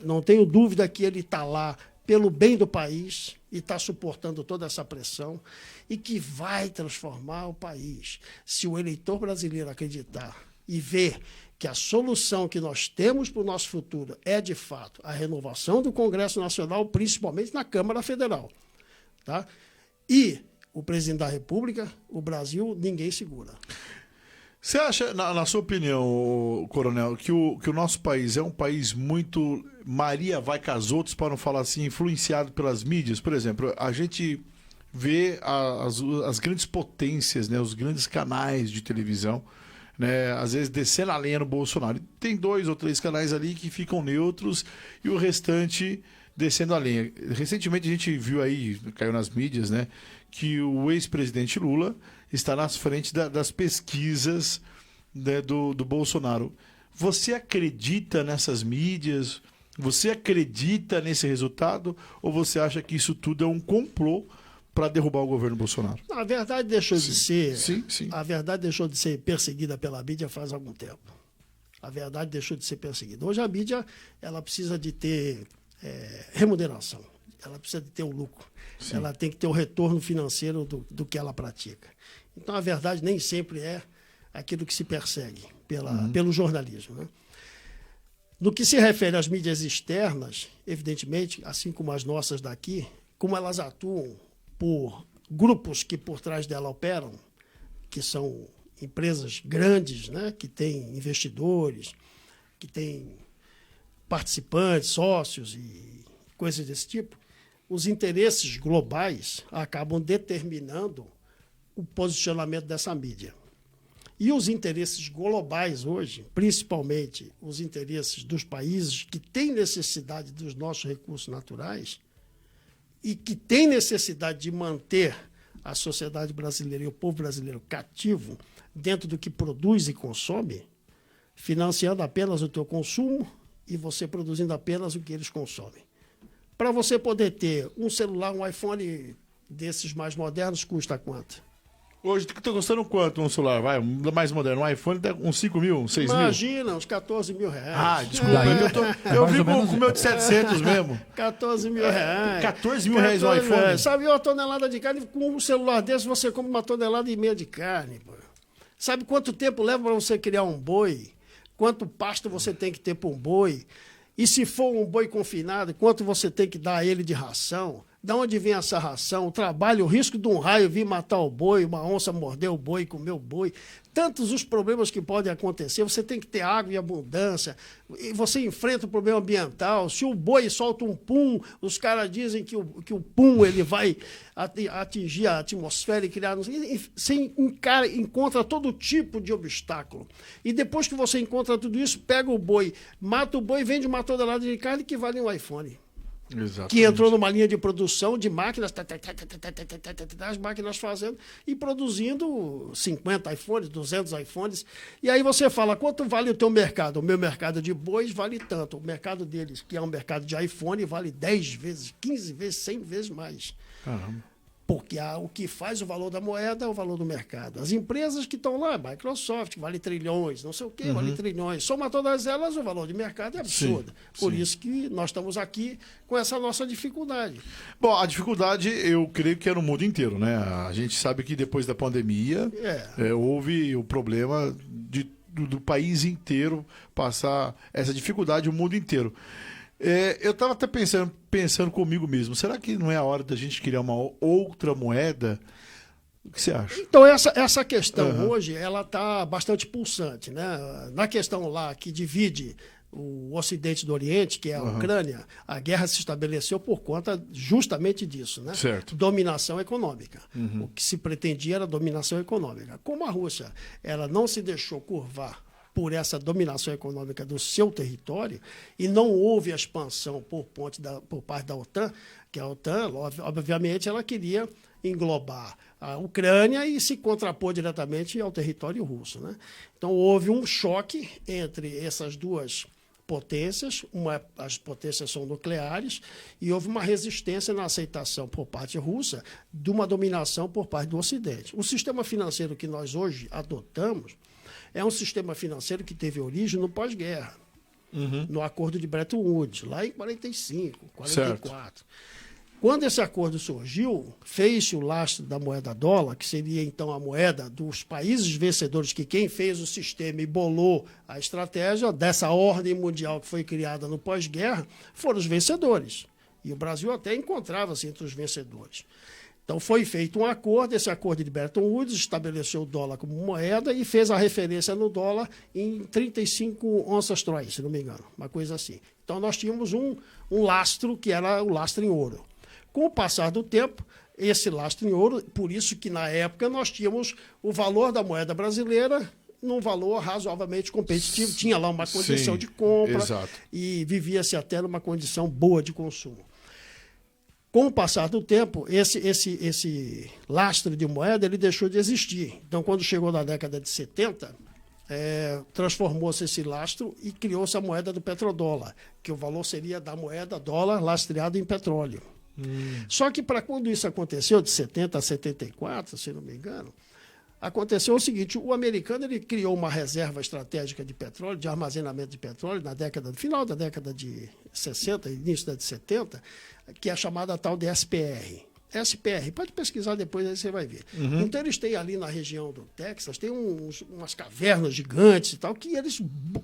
Não tenho dúvida que ele está lá pelo bem do país e está suportando toda essa pressão e que vai transformar o país. Se o eleitor brasileiro acreditar e ver que a solução que nós temos para o nosso futuro é, de fato, a renovação do Congresso Nacional, principalmente na Câmara Federal. Tá? E o presidente da República, o Brasil, ninguém segura. Você acha, na sua opinião, coronel, que o nosso país é um país muito Maria vai com as outras, para não falar assim, influenciado pelas mídias? Por exemplo, a gente vê as grandes potências, né, os grandes canais de televisão, né, às vezes descendo a lenha no Bolsonaro. Tem 2 ou 3 canais ali que ficam neutros e o restante descendo a lenha. Recentemente a gente viu aí, caiu nas mídias, né, que o ex-presidente Lula está nas frentes das pesquisas, né, do Bolsonaro. Você acredita nessas mídias? Você acredita nesse resultado? Ou você acha que isso tudo é um complô para derrubar o governo Bolsonaro? A verdade deixou de ser. Sim. A verdade deixou de ser perseguida pela mídia faz algum tempo. A verdade deixou de ser perseguida. Hoje a mídia ela precisa de ter remuneração. Ela precisa de ter o lucro. Sim. Ela tem que ter o retorno financeiro do que ela pratica. Então a verdade nem sempre é aquilo que se persegue pelo jornalismo, né? No que se refere às mídias externas, evidentemente, assim como as nossas daqui, como elas atuam por grupos que por trás dela operam, que são empresas grandes, né, que têm investidores, que têm participantes, sócios e coisas desse tipo, os interesses globais acabam determinando o posicionamento dessa mídia. E os interesses globais hoje, principalmente os interesses dos países que têm necessidade dos nossos recursos naturais e que têm necessidade de manter a sociedade brasileira e o povo brasileiro cativo dentro do que produz e consome, financiando apenas o teu consumo e você produzindo apenas o que eles consomem. Para você poder ter um celular, um iPhone desses mais modernos, custa quanto? Hoje está custando quanto um celular? Vai, um mais moderno. Um iPhone tá uns 5 mil, uns 6 mil? Imagina, uns 14 mil reais. Ah, desculpa, eu vi com o meu de 700 mesmo. 14 mil reais. 14 mil reais o iPhone? Reais. Sabe, uma tonelada de carne, com um celular desse você come 1,5 toneladas de carne. Pô. Sabe quanto tempo leva para você criar um boi? Quanto pasto você tem que ter para um boi? E se for um boi confinado, quanto você tem que dar a ele de ração? Da onde vem essa ração? O trabalho, o risco de um raio vir matar o boi, uma onça morder o boi, comer o boi. Tantos os problemas que podem acontecer. Você tem que ter água em abundância. E você enfrenta o problema ambiental. Se o boi solta um pum, os caras dizem que o pum ele vai atingir a atmosfera e criar... Você encontra todo tipo de obstáculo. E depois que você encontra tudo isso, pega o boi, mata o boi e vende 1 tonelada de carne que vale um iPhone. Exatamente. Que entrou numa linha de produção de máquinas, as máquinas fazendo e produzindo 50 iPhones, 200 iPhones. E aí você fala, quanto vale o teu mercado? O meu mercado de bois vale tanto. O mercado deles, que é um mercado de iPhone, vale 10 vezes, 15 vezes, 100 vezes mais. Caramba. Porque o que faz o valor da moeda é o valor do mercado. As empresas que estão lá, Microsoft, vale trilhões, não sei o quê, vale trilhões. Soma todas elas, o valor de mercado é absurdo. Por isso que nós estamos aqui com essa nossa dificuldade. Bom, a dificuldade eu creio que é no mundo inteiro, né? A gente sabe que depois da pandemia houve o problema do país inteiro passar essa dificuldade, o mundo inteiro. Eu estava até pensando comigo mesmo, será que não é a hora da gente criar uma outra moeda? O que você acha? Então, essa questão hoje, ela está bastante pulsante, né? Na questão lá que divide o Ocidente do Oriente, que é a Ucrânia, a guerra se estabeleceu por conta justamente disso, né? Certo. Dominação econômica. O que se pretendia era dominação econômica. Como a Rússia ela não se deixou curvar por essa dominação econômica do seu território, e não houve a expansão por parte da OTAN, que a OTAN, obviamente, ela queria englobar a Ucrânia e se contrapor diretamente ao território russo, né? Então, houve um choque entre essas duas potências, as potências são nucleares, e houve uma resistência na aceitação por parte russa de uma dominação por parte do Ocidente. O sistema financeiro que nós hoje adotamos é um sistema financeiro que teve origem no pós-guerra, no acordo de Bretton Woods, lá em 45, 44. Certo. Quando esse acordo surgiu, fez-se o lastro da moeda dólar, que seria então a moeda dos países vencedores, que quem fez o sistema e bolou a estratégia dessa ordem mundial que foi criada no pós-guerra, foram os vencedores. E o Brasil até encontrava-se entre os vencedores. Então, foi feito um acordo, esse acordo de Bretton Woods estabeleceu o dólar como moeda e fez a referência no dólar em 35 onças troy, se não me engano, uma coisa assim. Então, nós tínhamos um lastro, que era o lastro em ouro. Com o passar do tempo, esse lastro em ouro, por isso que, na época, nós tínhamos o valor da moeda brasileira num valor razoavelmente competitivo, tinha lá uma condição de compra e vivia-se até numa condição boa de consumo. Com o passar do tempo, esse lastro de moeda ele deixou de existir. Então, quando chegou na década de 70, transformou-se esse lastro e criou-se a moeda do petrodólar, que o valor seria da moeda dólar lastreado em petróleo. Só que para quando isso aconteceu, de 70 a 74, se não me engano, aconteceu o seguinte: o americano ele criou uma reserva estratégica de petróleo, de armazenamento de petróleo, no final da década de 60, início da de 70, que é a chamada tal de SPR. SPR, pode pesquisar depois, aí você vai ver. Então, eles têm ali na região do Texas, tem umas cavernas gigantes e tal, que eles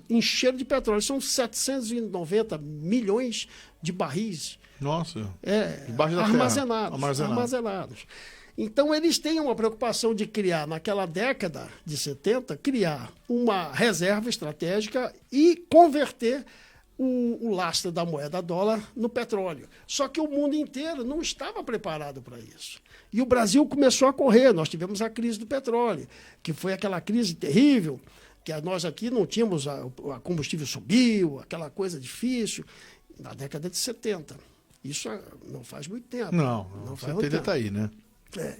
encheram de petróleo. São 790 milhões de barris. Nossa, debaixo da terra, armazenados. Então, eles têm uma preocupação de criar, naquela década de 70, criar uma reserva estratégica e converter o lastro da moeda dólar no petróleo. Só que o mundo inteiro não estava preparado para isso. E o Brasil começou a correr. Nós tivemos a crise do petróleo, que foi aquela crise terrível, que nós aqui não tínhamos, a combustível subiu, aquela coisa difícil, na década de 70. Isso não faz muito tempo. Não faz muito tempo. Tá aí, né?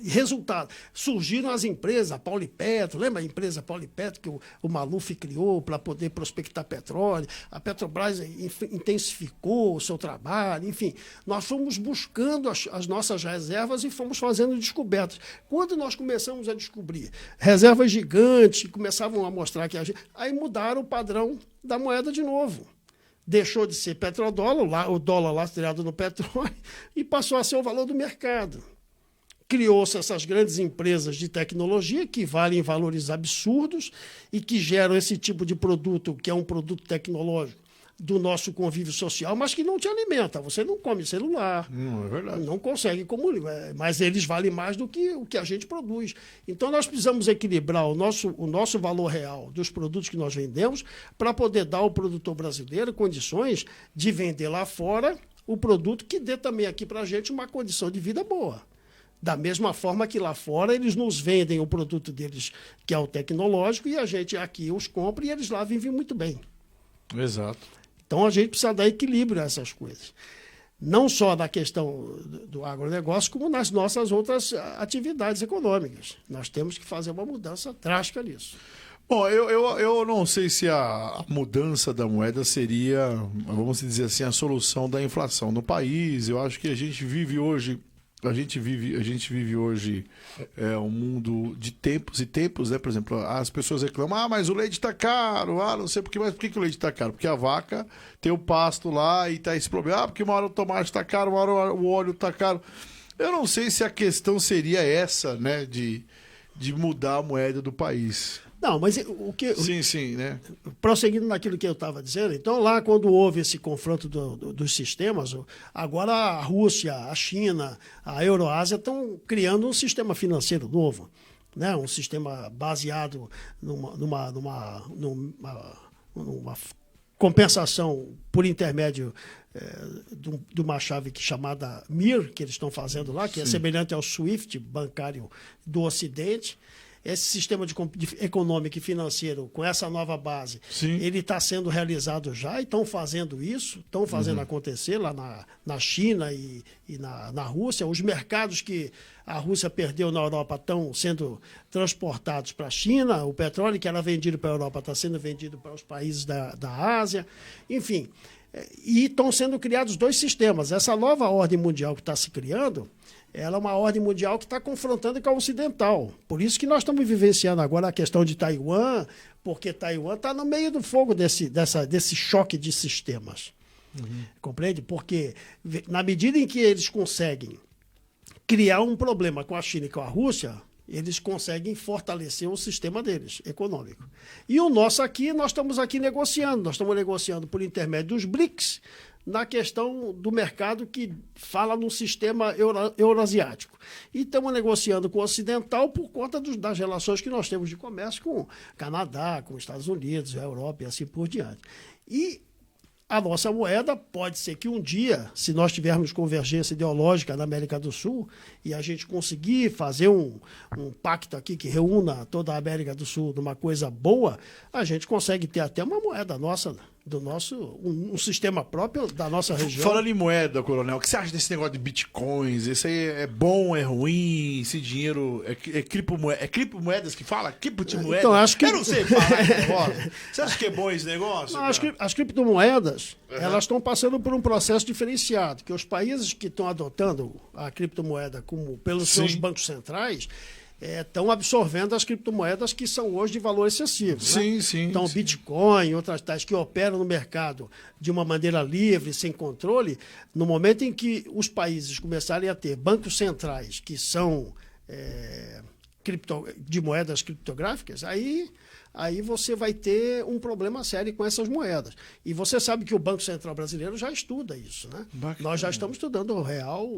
E resultado, surgiram as empresas, a Paulipetro, lembra a empresa Paulipetro que o Maluf criou para poder prospectar petróleo, a Petrobras intensificou o seu trabalho, enfim, nós fomos buscando as nossas reservas e fomos fazendo descobertas. Quando nós começamos a descobrir reservas gigantes que começavam a mostrar que aí mudaram o padrão da moeda de novo. Deixou de ser petrodólar, o dólar lastreado no petróleo, e passou a ser o valor do mercado. Criou-se essas grandes empresas de tecnologia que valem valores absurdos e que geram esse tipo de produto, que é um produto tecnológico do nosso convívio social, mas que não te alimenta. Você não come celular, Não, é verdade. não consegue comer, mas eles valem mais do que o que a gente produz. Então, nós precisamos equilibrar o nosso valor real dos produtos que nós vendemos para poder dar ao produtor brasileiro condições de vender lá fora o produto que dê também aqui para a gente uma condição de vida boa. Da mesma forma que lá fora eles nos vendem o produto deles, que é o tecnológico, e a gente aqui os compra e eles lá vivem muito bem. Exato. Então a gente precisa dar equilíbrio a essas coisas. Não só na questão do agronegócio, como nas nossas outras atividades econômicas. Nós temos que fazer uma mudança drástica nisso. Bom, eu não sei se a mudança da moeda seria, vamos dizer assim, a solução da inflação no país. Eu acho que a gente vive hoje um mundo de tempos e tempos, né? Por exemplo, as pessoas reclamam, mas o leite está caro, não sei por quê, mas por que o leite está caro? Porque a vaca tem o pasto lá e está esse problema, porque uma hora o tomate está caro, uma hora o óleo está caro. Eu não sei se a questão seria essa, né? De mudar a moeda do país. Não, mas o que... Sim, né? Prosseguindo naquilo que eu estava dizendo, então lá quando houve esse confronto dos sistemas, agora a Rússia, a China, a Euroásia estão criando um sistema financeiro novo, né? Um sistema baseado numa compensação por intermédio de uma chave chamada MIR, que eles estão fazendo lá, que é semelhante ao SWIFT bancário do Ocidente. Esse sistema econômico e financeiro, com essa nova base, ele está sendo realizado já e estão fazendo isso, estão fazendo acontecer lá na China e na Rússia. Os mercados que a Rússia perdeu na Europa estão sendo transportados para a China, o petróleo que era vendido para a Europa está sendo vendido para os países da Ásia, enfim. E estão sendo criados dois sistemas. Essa nova ordem mundial que está se criando, ela é uma ordem mundial que está confrontando com a ocidental. Por isso que nós estamos vivenciando agora a questão de Taiwan, porque Taiwan está no meio do fogo desse choque de sistemas. Compreende? Porque na medida em que eles conseguem criar um problema com a China e com a Rússia, eles conseguem fortalecer o sistema deles, econômico. E o nosso aqui, nós estamos aqui negociando. Nós estamos negociando por intermédio dos BRICS, na questão do mercado que fala no sistema eurasiático. E estamos negociando com o ocidental por conta das relações que nós temos de comércio com o Canadá, com os Estados Unidos, a Europa e assim por diante. E a nossa moeda pode ser que um dia, se nós tivermos convergência ideológica na América do Sul e a gente conseguir fazer um pacto aqui que reúna toda a América do Sul numa coisa boa, a gente consegue ter até uma moeda nossa, um sistema próprio da nossa região. Falando em moeda, Coronel, o que você acha desse negócio de bitcoins? Isso aí é bom, é ruim? Esse dinheiro é criptomoeda? É criptomoedas que fala? Criptomoeda? Então, acho que... Eu não sei falar esse negócio. Você acha que é bom esse negócio? Não, as criptomoedas, elas estão passando por um processo diferenciado, que os países que estão adotando a criptomoeda pelos seus bancos centrais estão absorvendo as criptomoedas que são hoje de valor excessivo. Sim, né? sim. Então, Bitcoin, outras tais que operam no mercado de uma maneira livre, sem controle, no momento em que os países começarem a ter bancos centrais que são de moedas criptográficas, aí você vai ter um problema sério com essas moedas. E você sabe que o Banco Central Brasileiro já estuda isso, né? Bacana. Nós já estamos estudando o real,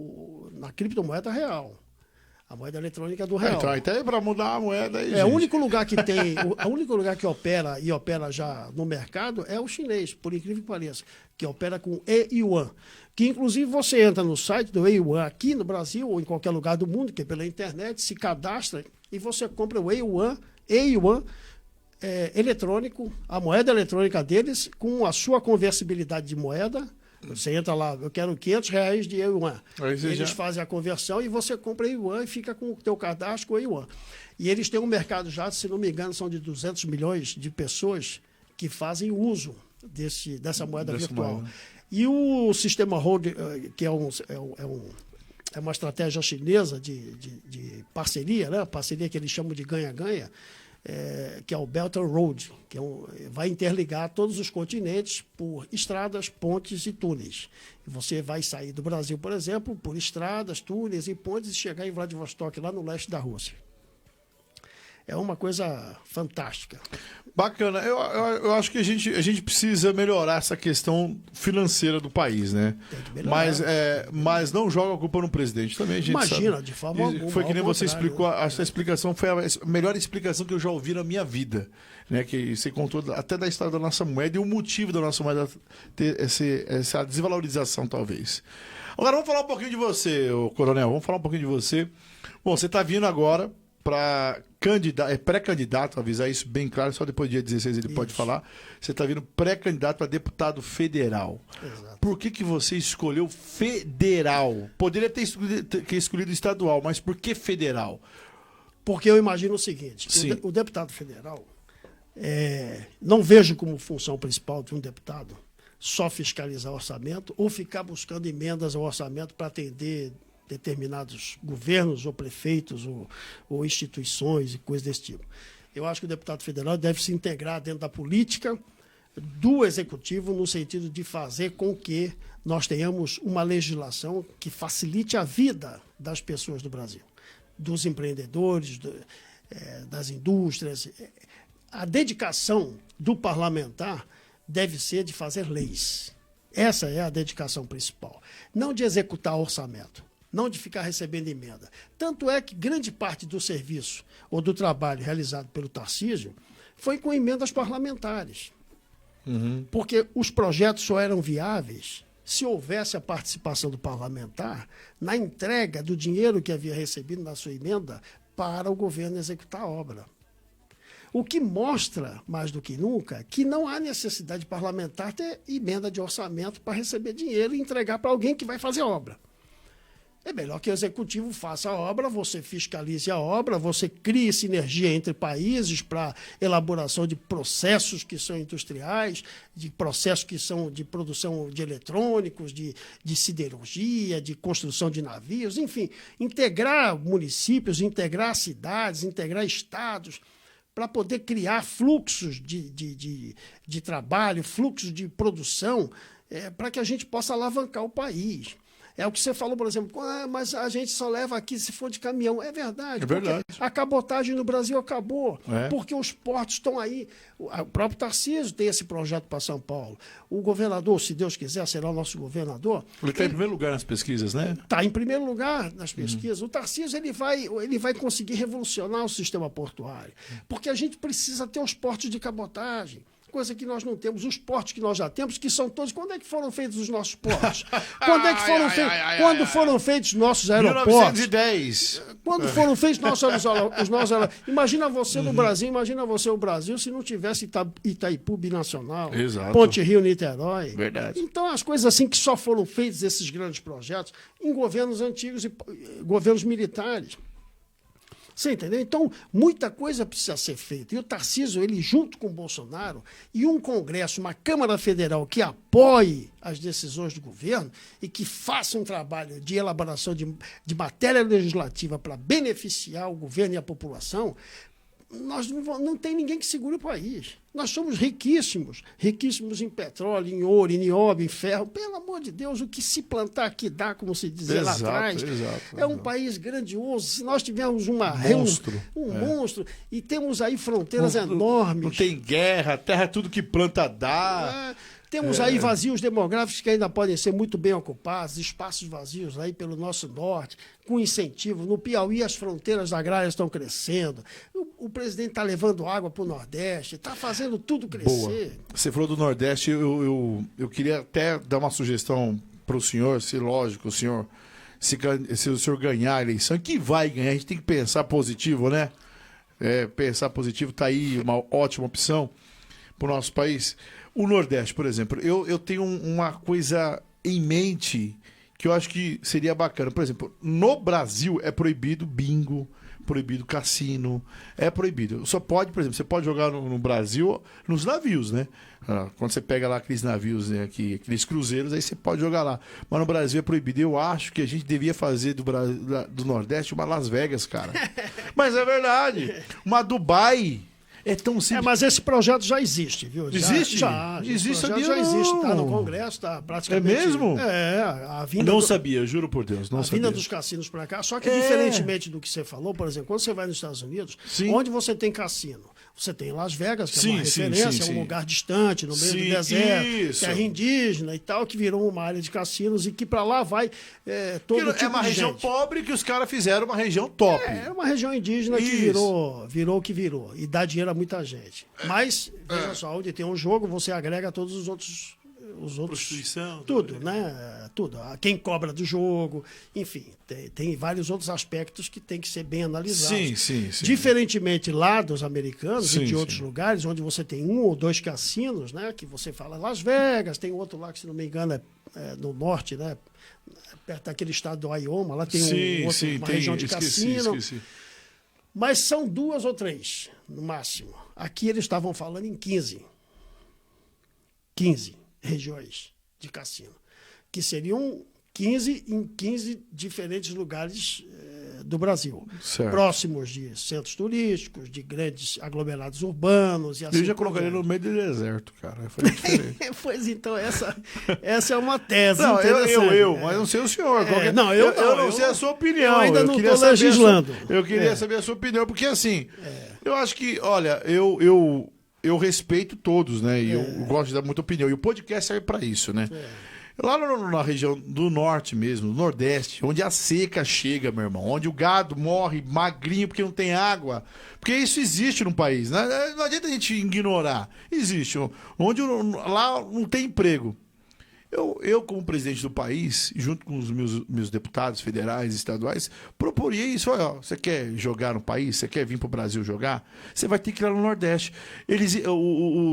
na criptomoeda real. A moeda eletrônica do real. Então, até para mudar a moeda aí, o único lugar que o único lugar que opera e opera já no mercado é o chinês, por incrível que pareça, que opera com e-yuan, que inclusive você entra no site do e-yuan aqui no Brasil ou em qualquer lugar do mundo, que é pela internet, se cadastra e você compra o e-yuan eletrônico, a moeda eletrônica deles, com a sua conversibilidade de moeda, Você entra lá, eu quero R$500 de yuan. Eles já... fazem a conversão e você compra yuan e fica com o teu cadastro com yuan. E eles têm um mercado já, se não me engano, são de 200 milhões de pessoas que fazem uso dessa moeda virtual. Moeda. E o sistema Hold, que é uma estratégia chinesa de parceria, né? Parceria que eles chamam de ganha-ganha, que é o Belt and Road, que vai interligar todos os continentes por estradas, pontes e túneis. E você vai sair do Brasil, por exemplo, por estradas, túneis e pontes e chegar em Vladivostok, lá no leste da Rússia. É uma coisa fantástica. Bacana. Eu acho que a gente precisa melhorar essa questão financeira do país, né? Tem que melhorar. Mas não joga a culpa no presidente também, a gente Imagina, sabe. De forma alguma. Foi que nem você explicou, essa explicação foi a melhor explicação que eu já ouvi na minha vida. Né? Que você contou até da história da nossa moeda e o motivo da nossa moeda ter essa desvalorização, talvez. Agora, vamos falar um pouquinho de você, Coronel. Vamos falar um pouquinho de você. Bom, você está vindo agora para pré-candidato, avisar isso bem claro, só depois do dia 16 ele pode falar. Você está vindo pré-candidato para deputado federal. Exato. Por que você escolheu federal? Poderia ter escolhido estadual, mas por que federal? Porque eu imagino o seguinte, Sim. O deputado federal, não vejo como função principal de um deputado só fiscalizar o orçamento ou ficar buscando emendas ao orçamento para atender determinados governos ou prefeitos ou instituições e coisas desse tipo. Eu acho que o deputado federal deve se integrar dentro da política do executivo no sentido de fazer com que nós tenhamos uma legislação que facilite a vida das pessoas do Brasil, dos empreendedores, das indústrias. A dedicação do parlamentar deve ser de fazer leis. Essa é a dedicação principal. Não de executar orçamento. Não de ficar recebendo emenda. Tanto é que grande parte do serviço ou do trabalho realizado pelo Tarcísio foi com emendas parlamentares. Uhum. Porque os projetos só eram viáveis se houvesse a participação do parlamentar na entrega do dinheiro que havia recebido na sua emenda para o governo executar a obra. O que mostra, mais do que nunca, que não há necessidade parlamentar ter emenda de orçamento para receber dinheiro e entregar para alguém que vai fazer a obra. É melhor que o executivo faça a obra, você fiscalize a obra, você crie sinergia entre países para elaboração de processos que são industriais, de processos que são de produção de eletrônicos, de siderurgia, de construção de navios, enfim, integrar municípios, integrar cidades, integrar estados, para poder criar fluxos de trabalho, fluxos de produção, para que a gente possa alavancar o país. É o que você falou, por exemplo, mas a gente só leva aqui se for de caminhão. É verdade. É verdade. A cabotagem no Brasil acabou. Porque os portos estão aí. O próprio Tarcísio tem esse projeto para São Paulo. O governador, se Deus quiser, será o nosso governador. Ele está em primeiro lugar nas pesquisas, né? Está em primeiro lugar nas pesquisas. O Tarcísio ele vai conseguir revolucionar o sistema portuário. Porque a gente precisa ter os portos de cabotagem. Coisa que nós não temos, os portos que nós já temos, que são todos... Quando é que foram feitos os nossos portos? Quando foram feitos nossos aeroportos? 1910. Quando foram feitos os nossos aeroportos? Imagina você no Brasil, imagina você o Brasil se não tivesse Itaipu Binacional, Exato. Ponte Rio-Niterói. Verdade. Então, as coisas assim que só foram feitos, esses grandes projetos, em governos antigos e governos militares. Você entendeu? Então, muita coisa precisa ser feita. E o Tarcísio, ele junto com o Bolsonaro, e um Congresso, uma Câmara Federal que apoie as decisões do governo e que faça um trabalho de elaboração de matéria legislativa para beneficiar o governo e a população, nós não tem ninguém que segure o país. Nós somos riquíssimos em petróleo, em ouro, em nióbio, em ferro. Pelo amor de Deus, o que se plantar aqui dá, como se dizia lá atrás. É um país grandioso. Se nós tivermos um monstro, e temos aí fronteiras enormes. Não tem guerra, a terra tudo que planta dá. Temos aí vazios demográficos que ainda podem ser muito bem ocupados, espaços vazios aí pelo nosso norte, com incentivo. No Piauí, as fronteiras agrárias estão crescendo. O presidente está levando água para o Nordeste, está fazendo tudo crescer. Boa. Você falou do Nordeste, eu queria até dar uma sugestão para o senhor, se lógico, se o senhor ganhar a eleição, que vai ganhar, a gente tem que pensar positivo, né? Pensar positivo, está aí uma ótima opção para o nosso país. O Nordeste, por exemplo, eu tenho uma coisa em mente que eu acho que seria bacana. Por exemplo, no Brasil é proibido bingo, proibido cassino, é proibido. Só pode, por exemplo, você pode jogar no Brasil nos navios, né? Quando você pega lá aqueles navios, né, aqueles cruzeiros, aí você pode jogar lá. Mas no Brasil é proibido. Eu acho que a gente devia fazer do Nordeste uma Las Vegas, cara. Mas é verdade. Uma Dubai. É tão simples. Mas esse projeto já existe, viu? Existe? Já Existe, projeto sabia já existe. Está no não. Congresso, está praticamente... É mesmo? A vinda Não do- sabia, juro por Deus. Não a sabia. vinda dos cassinos para cá. Só que, É. diferentemente do que você falou, por exemplo, quando você vai nos Estados Unidos, Sim. onde você tem cassino? Você tem Las Vegas, que é uma Sim, sim, referência, sim, é um sim. lugar distante, no meio Sim, do deserto, isso. terra indígena e tal, que virou uma área de cassinos e que para lá vai todo Que tipo é uma de região gente. pobre que os caras fizeram uma região top. É uma região indígena que Isso. virou o que virou. E dá dinheiro a muita gente. Mas, veja só, onde tem um jogo, você agrega todos os outros. Prostituição. Tudo, né? Tudo. Quem cobra do jogo, enfim, tem vários outros aspectos que tem que ser bem analisados. Sim, sim, sim. Diferentemente lá dos americanos Sim, e de sim. outros lugares, onde você tem um ou dois cassinos, né? Que você fala Las Vegas, tem outro lá que, se não me engano, é no norte, né? Perto daquele estado do Wyoming, lá tem uma região de cassino. Esqueci. Mas são 2 ou 3, no máximo. Aqui eles estavam falando em 15. 15 regiões de cassino. Que seriam 15 em 15 diferentes lugares do Brasil. Certo. Próximos de centros turísticos, de grandes aglomerados urbanos e assim. Eu já por colocaria diante. no meio do deserto, cara. Foi diferente. Pois então, essa é uma tese Não, interessante. mas não sei o senhor. não, eu eu não não. sei a sua opinião. Eu ainda não queria tô saber legislando. Eu queria saber a sua opinião, porque assim, eu acho que, olha, eu respeito todos, né? E eu gosto de dar muita opinião. E o podcast serve para isso, né? Lá na região do norte mesmo, do nordeste, onde a seca chega, meu irmão, onde o gado morre magrinho porque não tem água, porque isso existe no país, né? Não adianta a gente ignorar, existe, onde lá não tem emprego. Eu, como presidente do país, junto com os meus deputados federais e estaduais, proporia isso. Olha, ó, você quer jogar no país? Você quer vir para o Brasil jogar? Você vai ter que ir lá no Nordeste.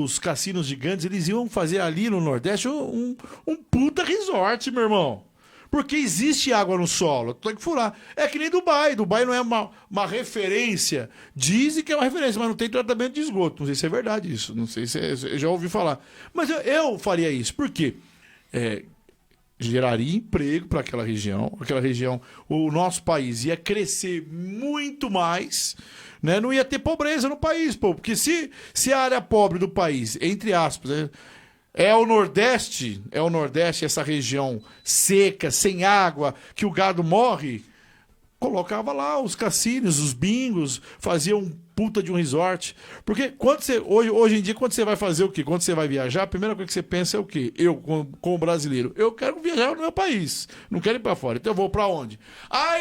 Os cassinos gigantes, eles iam fazer ali no Nordeste um puta resort, meu irmão. Porque existe água no solo, tem que furar. É que nem Dubai. Dubai não é uma referência. Dizem que é uma referência, mas não tem tratamento de esgoto. Não sei se é verdade isso. Não sei se eu já ouvi falar. Mas eu faria isso. Por quê? Geraria emprego para aquela região, o nosso país ia crescer muito mais, né? Não ia ter pobreza no país, pô, porque se a área pobre do país, entre aspas, é o Nordeste, essa região seca, sem água, que o gado morre, colocava lá os cassinos, os bingos, fazia um puta de um resort. Porque hoje em dia, quando você vai fazer o quê? Quando você vai viajar, a primeira coisa que você pensa é o quê? Eu, como brasileiro, eu quero viajar no meu país. Não quero ir pra fora. Então eu vou pra onde?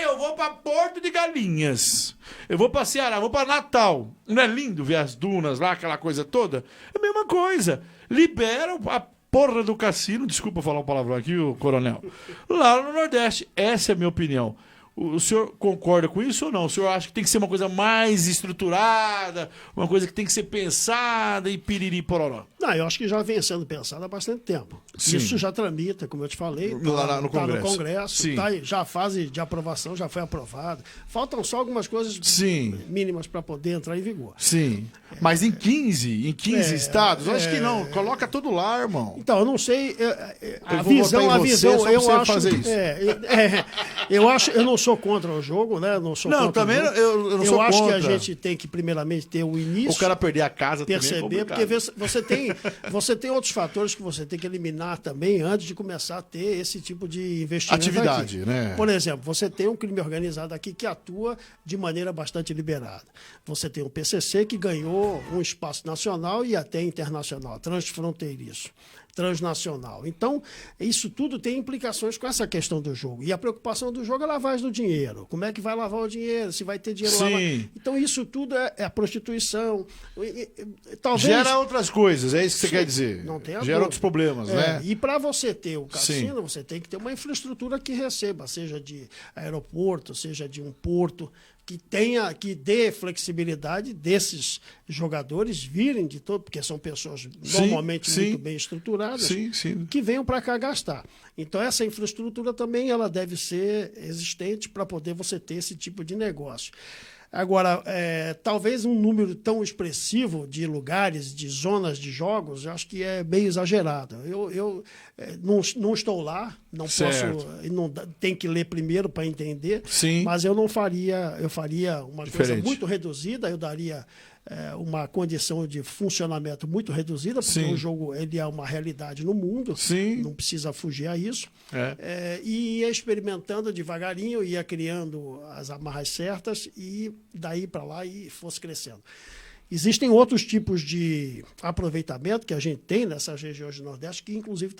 Eu vou pra Porto de Galinhas. Eu vou pra Ceará, vou pra Natal. Não é lindo ver as dunas lá, aquela coisa toda? É a mesma coisa. Libera a porra do cassino, desculpa falar um palavrão aqui, coronel, lá no Nordeste. Essa é a minha opinião. O senhor concorda com isso ou não? O senhor acha que tem que ser uma coisa mais estruturada, uma coisa que tem que ser pensada e piriri pororó? Não, eu acho que já vem sendo pensado há bastante tempo. Sim. Isso já tramita, como eu te falei, Lá no Congresso. no Congresso, Sim. já a fase de aprovação já foi aprovada. Faltam só algumas coisas Sim. mínimas para poder entrar em vigor. Sim. Mas em 15 estados? Eu acho que não. Coloca tudo lá, irmão. Então, eu não sei. A Eu vou visão, votar em você só pra eu você acho. fazer isso. Eu não sou contra o jogo, né? Não sou Não, contra também o jogo. eu não sou Eu acho que a contra. gente tem que, primeiramente, ter o início. O cara perder a casa Perceber, também é porque complicado. você tem outros fatores que você tem que eliminar também antes de começar a ter esse tipo de investimento. Atividade, aqui. né? Por exemplo, você tem um crime organizado aqui que atua de maneira bastante liberada. Você tem o PCC que ganhou um espaço nacional e até internacional, transfronteiriço, transnacional. Então, isso tudo tem implicações com essa questão do jogo. E a preocupação do jogo é a lavagem do dinheiro. Como é que vai lavar o dinheiro? Se vai ter dinheiro Sim. lavado. Então, isso tudo é a prostituição. Talvez... Gera outras coisas, é isso que você quer dizer. Não tem a Gera dúvida. outros problemas, né? E para você ter o cassino, Sim. você tem que ter uma infraestrutura que receba, seja de aeroporto, seja de um porto, que dê flexibilidade desses jogadores virem de todo, porque são pessoas normalmente muito bem estruturadas, que venham para cá gastar. Então, essa infraestrutura também ela deve ser existente para poder você ter esse tipo de negócio. Agora, talvez um número tão expressivo de lugares, de zonas de jogos, eu acho que é meio exagerado. Eu não estou lá, não posso, tem que ler primeiro para entender, mas eu faria uma coisa muito reduzida, eu daria uma condição de funcionamento muito reduzida, porque o jogo ele é uma realidade no mundo, não precisa fugir a isso, e ia experimentando devagarinho, ia criando as amarras certas e daí para lá e fosse crescendo. Existem outros tipos de aproveitamento que a gente tem nessas regiões do Nordeste que, inclusive,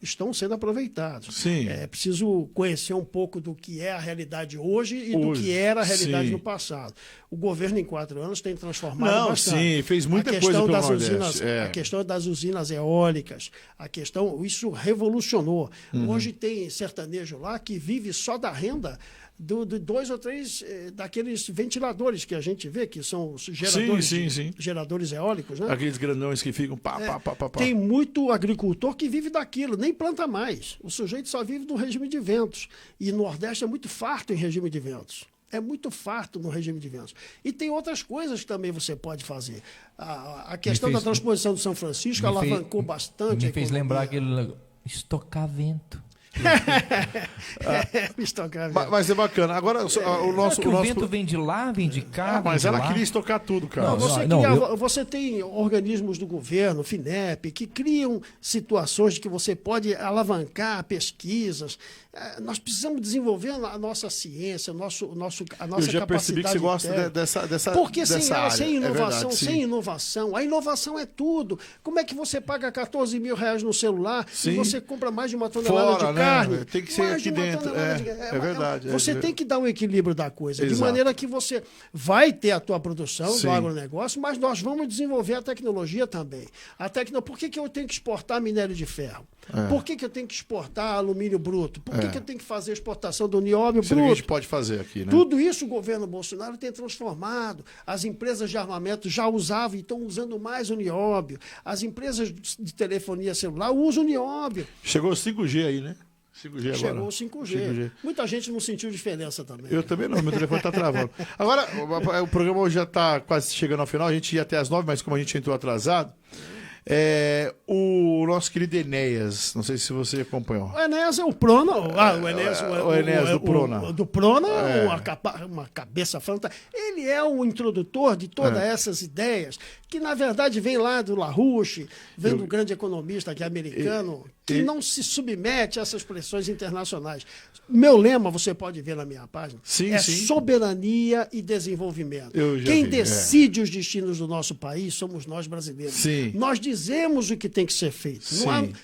estão sendo aproveitados. É preciso conhecer um pouco do que é a realidade hoje e do que era a realidade no passado. O governo, em 4 anos, tem transformado bastante. Fez muita coisa pelo Nordeste. A questão das usinas eólicas, isso revolucionou. Hoje tem sertanejo lá que vive só da renda de 2 ou 3 daqueles ventiladores que a gente vê, que são geradores eólicos, né? Aqueles grandões que ficam Tem muito agricultor que vive daquilo, nem planta mais. O sujeito só vive no regime de ventos. E no Nordeste é muito farto em regime de ventos. É muito farto no regime de ventos. E tem outras coisas que também você pode fazer. A questão da transposição do São Francisco alavancou bastante. Me fez lembrar aquele estocar vento. Mas é bacana. Agora, o vento vem de lá, vem de cá. Mas ela queria estocar tudo, cara. Você tem organismos do governo, FINEP, que criam situações de que você pode alavancar pesquisas. Nós precisamos desenvolver a nossa ciência, a nossa capacidade. Eu já percebi que você gosta dessa Porque área. Sem inovação, a inovação é tudo. Como é que você paga 14 mil reais no celular e você compra mais de uma tonelada de carne? Tem que ser aqui dentro. É verdade. Você tem que dar um equilíbrio da coisa, de maneira que você vai ter a tua produção do agronegócio, mas nós vamos desenvolver a tecnologia também. Por que eu tenho que exportar minério de ferro? Por que eu tenho que exportar alumínio bruto? Por que eu tenho que fazer exportação do nióbio bruto? Que a gente pode fazer aqui, né? Tudo isso o governo Bolsonaro tem transformado. As empresas de armamento já usavam e estão usando mais o nióbio. As empresas de telefonia celular usam o nióbio. Chegou o 5G aí, né? 5G agora. Chegou o 5G. Muita gente não sentiu diferença também. Eu também não, meu telefone está travando. Agora, o programa hoje já está quase chegando ao final, a gente ia até às 9, mas como a gente entrou atrasado, o nosso querido Enéas, não sei se você acompanhou. O Enéas é o Prona. O Enéas do Prona. Do Prona, uma cabeça fantástica. Ele é o introdutor de todas essas ideias, que na verdade vem lá do LaRouche, vem do grande economista aqui americano, que não se submete a essas pressões internacionais. Meu lema, você pode ver na minha página, soberania e desenvolvimento. Quem decide os destinos do nosso país somos nós brasileiros. Nós dizemos o que tem que ser feito.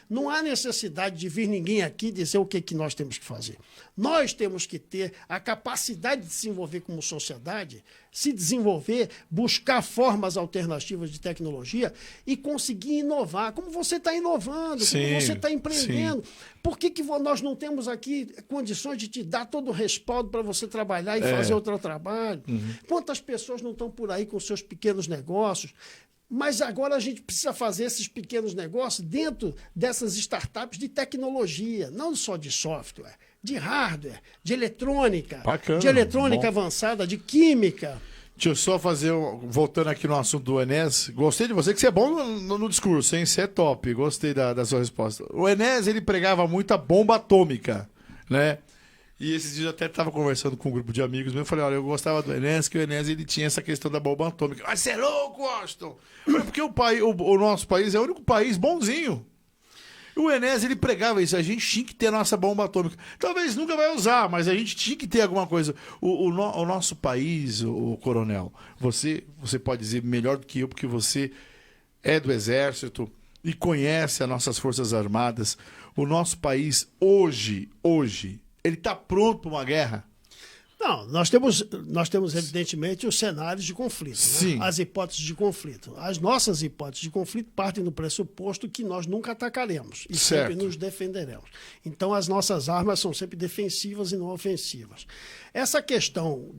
Não há necessidade de vir ninguém aqui dizer o que nós temos que fazer. Nós temos que ter a capacidade de se desenvolver como sociedade, se desenvolver, buscar formas alternativas de tecnologia e conseguir inovar, como você está inovando, como você está empreendendo. Por que nós não temos aqui condições de te dar todo o respaldo para você trabalhar e fazer o teu trabalho? Quantas pessoas não estão por aí com seus pequenos negócios? Mas agora a gente precisa fazer esses pequenos negócios dentro dessas startups de tecnologia, não só de software, de hardware, de eletrônica, avançada, de química. Deixa eu só fazer, voltando aqui no assunto do Enéas, gostei de você, que você é bom no discurso, hein? Você é top, gostei da sua resposta. O Enéas, ele pregava muita bomba atômica, né? E esses dias eu até estava conversando com um grupo de amigos meus, eu falei, olha, eu gostava do Enéas, que o Enéas ele tinha essa questão da bomba atômica. Mas você é louco, Washington! Porque o nosso país é o único país bonzinho. O Enéas, ele pregava isso, a gente tinha que ter a nossa bomba atômica. Talvez nunca vai usar, mas a gente tinha que ter alguma coisa. O nosso país, o coronel, você pode dizer melhor do que eu, porque você é do Exército e conhece as nossas Forças Armadas. O nosso país, hoje, ele está pronto para uma guerra? Não, nós temos evidentemente os cenários de conflito, Sim. né? As hipóteses de conflito. As nossas hipóteses de conflito partem do pressuposto que nós nunca atacaremos e Certo. sempre nos defenderemos. Então, as nossas armas são sempre defensivas e não ofensivas. Essa questão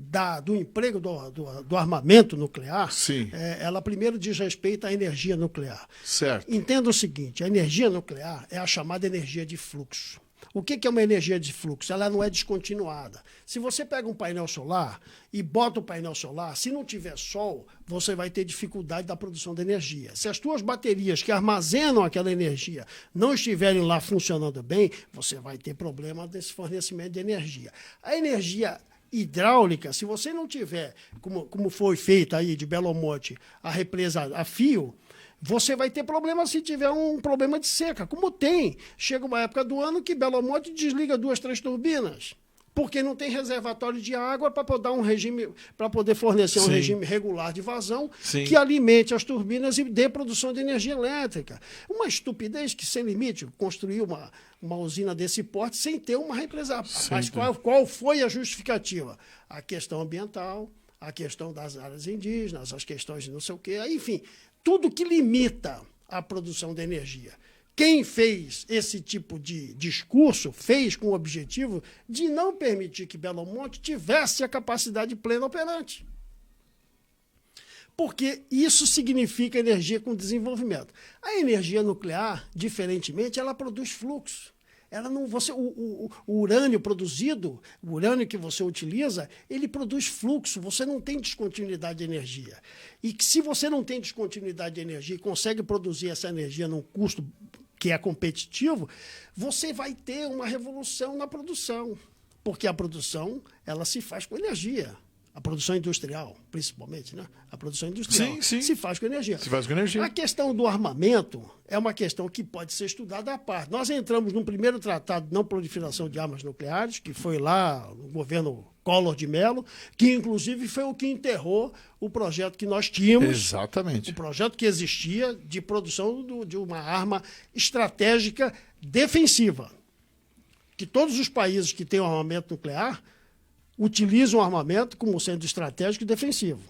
do emprego do armamento nuclear, Sim. ela primeiro diz respeito à energia nuclear. Certo. Entenda o seguinte, a energia nuclear é a chamada energia de fluxo. O que é uma energia de fluxo? Ela não é descontinuada. Se você pega um painel solar e bota o painel solar, se não tiver sol, você vai ter dificuldade da produção de energia. Se as suas baterias que armazenam aquela energia não estiverem lá funcionando bem, você vai ter problema desse fornecimento de energia. A energia hidráulica, se você não tiver, como foi feita aí de Belo Monte, a represa a fio, você vai ter problema se tiver um problema de seca, como tem. Chega uma época do ano que Belo Monte desliga 2, 3 turbinas, porque não tem reservatório de água para poder dar um regime, para poder fornecer um Sim. regime regular de vazão Sim. que alimente as turbinas e dê produção de energia elétrica. Uma estupidez que sem limite construir uma usina desse porte sem ter uma represa. Mas qual foi a justificativa? A questão ambiental, a questão das áreas indígenas, as questões de não sei o quê, enfim, tudo que limita a produção de energia. Quem fez esse tipo de discurso fez com o objetivo de não permitir que Belo Monte tivesse a capacidade plena operante. Porque isso significa energia com desenvolvimento. A energia nuclear, diferentemente, ela produz fluxo. Ela não, o urânio produzido, o urânio que você utiliza, ele produz fluxo, você não tem descontinuidade de energia. E que se você não tem descontinuidade de energia e consegue produzir essa energia num custo que é competitivo, você vai ter uma revolução na produção. Porque a produção, ela se faz com energia. A produção industrial, principalmente, né? A produção industrial se faz com energia. Se faz com energia. A questão do armamento é uma questão que pode ser estudada à parte. Nós entramos num primeiro tratado de não proliferação de armas nucleares, que foi lá no governo Collor de Mello, que inclusive foi o que enterrou o projeto que nós tínhamos. Exatamente. O projeto que existia de produção de uma arma estratégica defensiva. Que todos os países que têm um armamento nuclear utilizam o armamento como sendo estratégico e defensivo.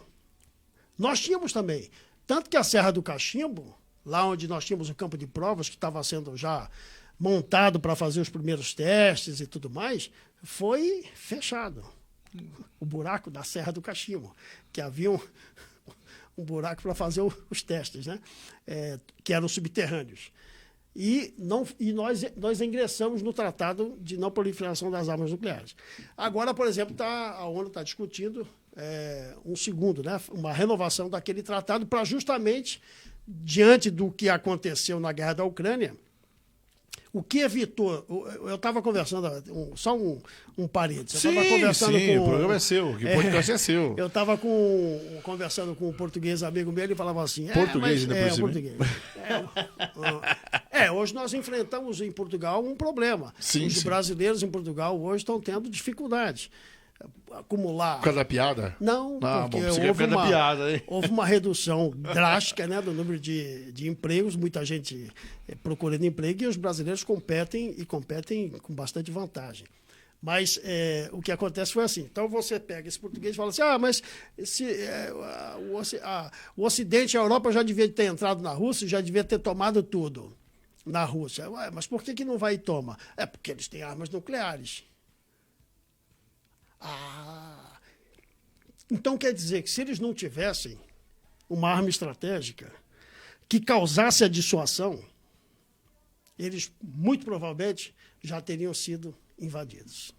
Nós tínhamos também, tanto que a Serra do Cachimbo, lá onde nós tínhamos o campo de provas, que estava sendo já montado para fazer os primeiros testes e tudo mais, foi fechado. O buraco da Serra do Cachimbo, que havia um buraco para fazer os testes, né? Que eram subterrâneos. E nós ingressamos no Tratado de Não Proliferação das Armas Nucleares. Agora, por exemplo, a ONU está discutindo um segundo, né, uma renovação daquele tratado para justamente, diante do que aconteceu na guerra da Ucrânia, o que evitou... Eu estava conversando, só um parênteses. Sim, o programa é seu, o podcast é seu. Eu estava conversando com um português amigo meu, ele falava assim... Português, português. Hoje nós enfrentamos em Portugal um problema. Os brasileiros em Portugal hoje estão tendo dificuldades. Acumular... Por causa da piada? Não, porque houve uma redução drástica, né, do número de empregos, muita gente procurando emprego, e os brasileiros competem com bastante vantagem. Mas o que acontece foi assim. Então você pega esse português e fala assim, mas o Ocidente, a Europa já devia ter entrado na Rússia, já devia ter tomado tudo na Rússia. Mas por que não vai e toma? Porque eles têm armas nucleares. Então quer dizer que se eles não tivessem uma arma estratégica que causasse a dissuasão, eles muito provavelmente já teriam sido invadidos.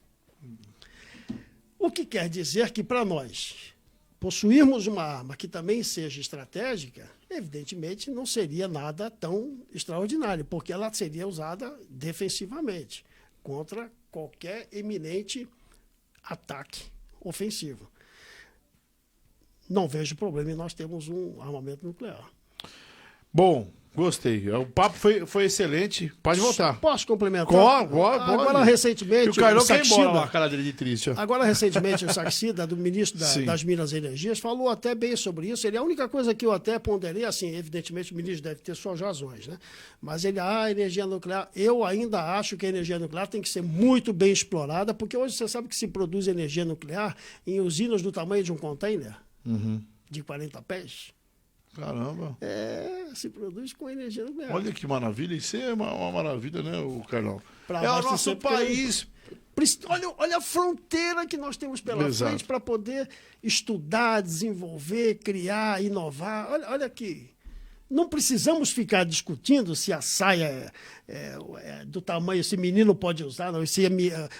O que quer dizer que para nós possuirmos uma arma que também seja estratégica, evidentemente não seria nada tão extraordinário, porque ela seria usada defensivamente contra qualquer eminente ataque ofensivo. Não vejo problema em nós termos um armamento nuclear. Bom, Gostei. O papo foi excelente. Pode voltar. Posso complementar? Agora, recentemente, o Carlão quer ir embora Saxida, lá, cara dele de triste. Ó. Agora, recentemente, o Saxida, do ministro das Minas e Energias, falou até bem sobre isso. A única coisa que eu até ponderei, assim, evidentemente o ministro deve ter suas razões, né? Mas a energia nuclear, eu ainda acho que a energia nuclear tem que ser muito bem explorada, porque hoje você sabe que se produz energia nuclear em usinas do tamanho de um container, de 40 pés. Caramba. Se produz com energia nuclear. Olha que maravilha. Isso é uma maravilha, né, o Carlão? Pra é o nosso país. Olha a fronteira que nós temos pela frente para poder estudar, desenvolver, criar, inovar. Olha aqui. Não precisamos ficar discutindo se a saia é do tamanho, se menino pode usar, não, se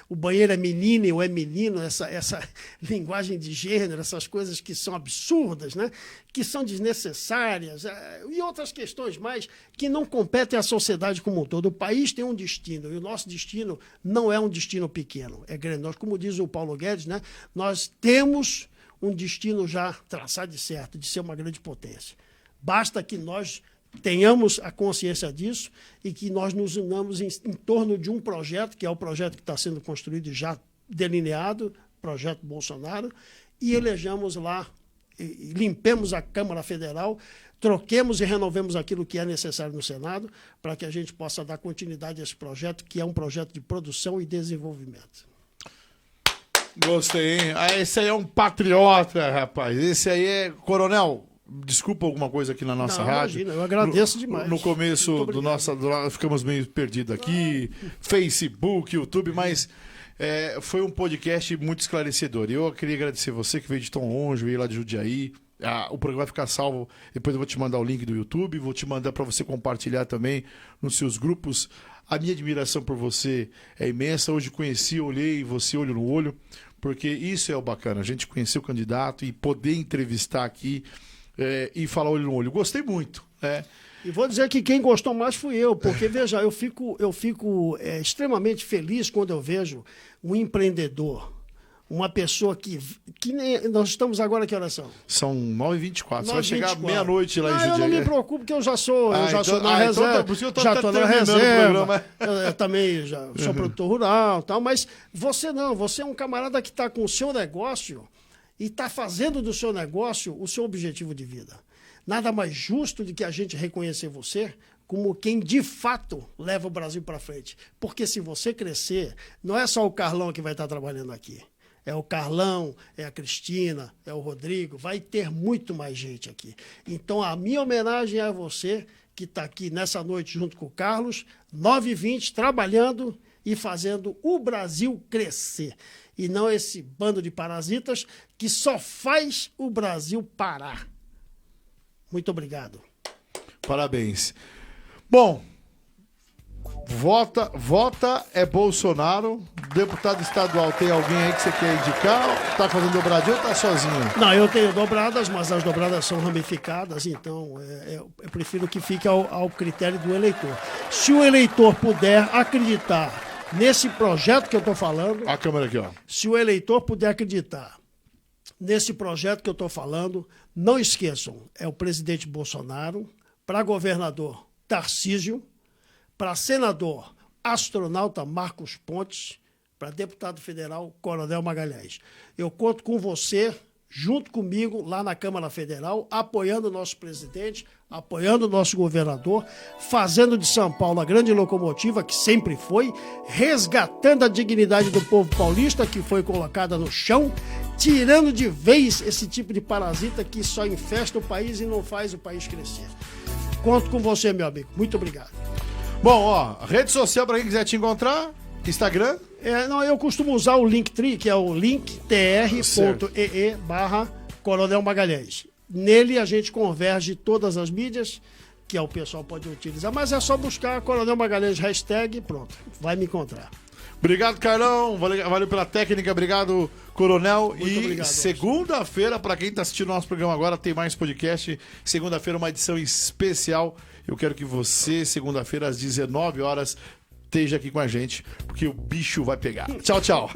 o banheiro é menina ou é menino, essa linguagem de gênero, essas coisas que são absurdas, né? Que são desnecessárias, e outras questões mais que não competem à sociedade como um todo. O país tem um destino, e o nosso destino não é um destino pequeno, é grande. Nós, como diz o Paulo Guedes, né? Nós temos um destino já traçado de certo, de ser uma grande potência. Basta que nós tenhamos a consciência disso e que nós nos unamos em torno de um projeto, que é o projeto que está sendo construído e já delineado, projeto Bolsonaro, e elejamos lá, e limpemos a Câmara Federal, troquemos e renovemos aquilo que é necessário no Senado, para que a gente possa dar continuidade a esse projeto, que é um projeto de produção e desenvolvimento. Gostei, hein? Esse aí é um patriota, rapaz. Esse aí é... Coronel... Desculpa alguma coisa aqui na nossa rádio. Imagina, eu agradeço demais. No começo ficamos meio perdidos aqui, Facebook, YouTube, mas foi um podcast muito esclarecedor. Eu queria agradecer você que veio de tão longe, veio lá de Jundiaí. O programa vai ficar salvo. Depois eu vou te mandar o link do YouTube, vou te mandar para você compartilhar também nos seus grupos. A minha admiração por você é imensa. Hoje conheci, olhei você olho no olho, porque isso é o bacana. A gente conhecer o candidato e poder entrevistar aqui. E falar olho no olho. Gostei muito. E vou dizer que quem gostou mais fui eu, porque, veja, eu fico extremamente feliz quando eu vejo um empreendedor, uma pessoa que nem... Nós estamos agora, que horas são? São 9h24. Você vai chegar meia-noite lá em Jundiaí. Eu não me preocupo, porque eu já sou na reserva. Então já estou na reserva. Eu também já sou produtor rural e tal, mas você não. Você é um camarada que está com o seu negócio e está fazendo do seu negócio o seu objetivo de vida. Nada mais justo do que a gente reconhecer você como quem de fato leva o Brasil para frente. Porque se você crescer, não é só o Carlão que vai estar trabalhando aqui. É o Carlão, é a Cristina, é o Rodrigo, vai ter muito mais gente aqui. Então a minha homenagem é a você que está aqui nessa noite junto com o Carlos, 9h20, trabalhando e fazendo o Brasil crescer. E não esse bando de parasitas que só faz o Brasil parar. Muito obrigado. Parabéns. Bom, vota é Bolsonaro. Deputado estadual, tem alguém aí que você quer indicar? Está fazendo dobradinha ou está sozinho? Não, eu tenho dobradas, mas as dobradas são ramificadas, então eu prefiro que fique ao critério do eleitor. Se o eleitor puder acreditar nesse projeto que eu estou falando... A câmera aqui, ó. Se o eleitor puder acreditar nesse projeto que eu estou falando, não esqueçam, é o presidente Bolsonaro, para governador Tarcísio, para senador astronauta Marcos Pontes, para deputado federal Coronel Magalhães. Eu conto com você, junto comigo, lá na Câmara Federal, apoiando o nosso presidente, apoiando o nosso governador, fazendo de São Paulo a grande locomotiva que sempre foi, resgatando a dignidade do povo paulista que foi colocada no chão, tirando de vez esse tipo de parasita que só infesta o país e não faz o país crescer. Conto com você, meu amigo. Muito obrigado. Bom, rede social para quem quiser te encontrar, Instagram? Eu costumo usar o Linktree, que é o linktr.ee/Coronel Magalhães. Nele a gente converge todas as mídias que o pessoal pode utilizar, mas é só buscar Coronel Magalhães, hashtag, pronto, vai me encontrar. Obrigado, Carlão, valeu pela técnica, obrigado, Coronel. Muito obrigado. Segunda-feira, para quem está assistindo o nosso programa agora, tem mais podcast. Segunda-feira, uma edição especial. Eu quero que você, segunda-feira, às 19 horas, esteja aqui com a gente, porque o bicho vai pegar. Tchau, tchau.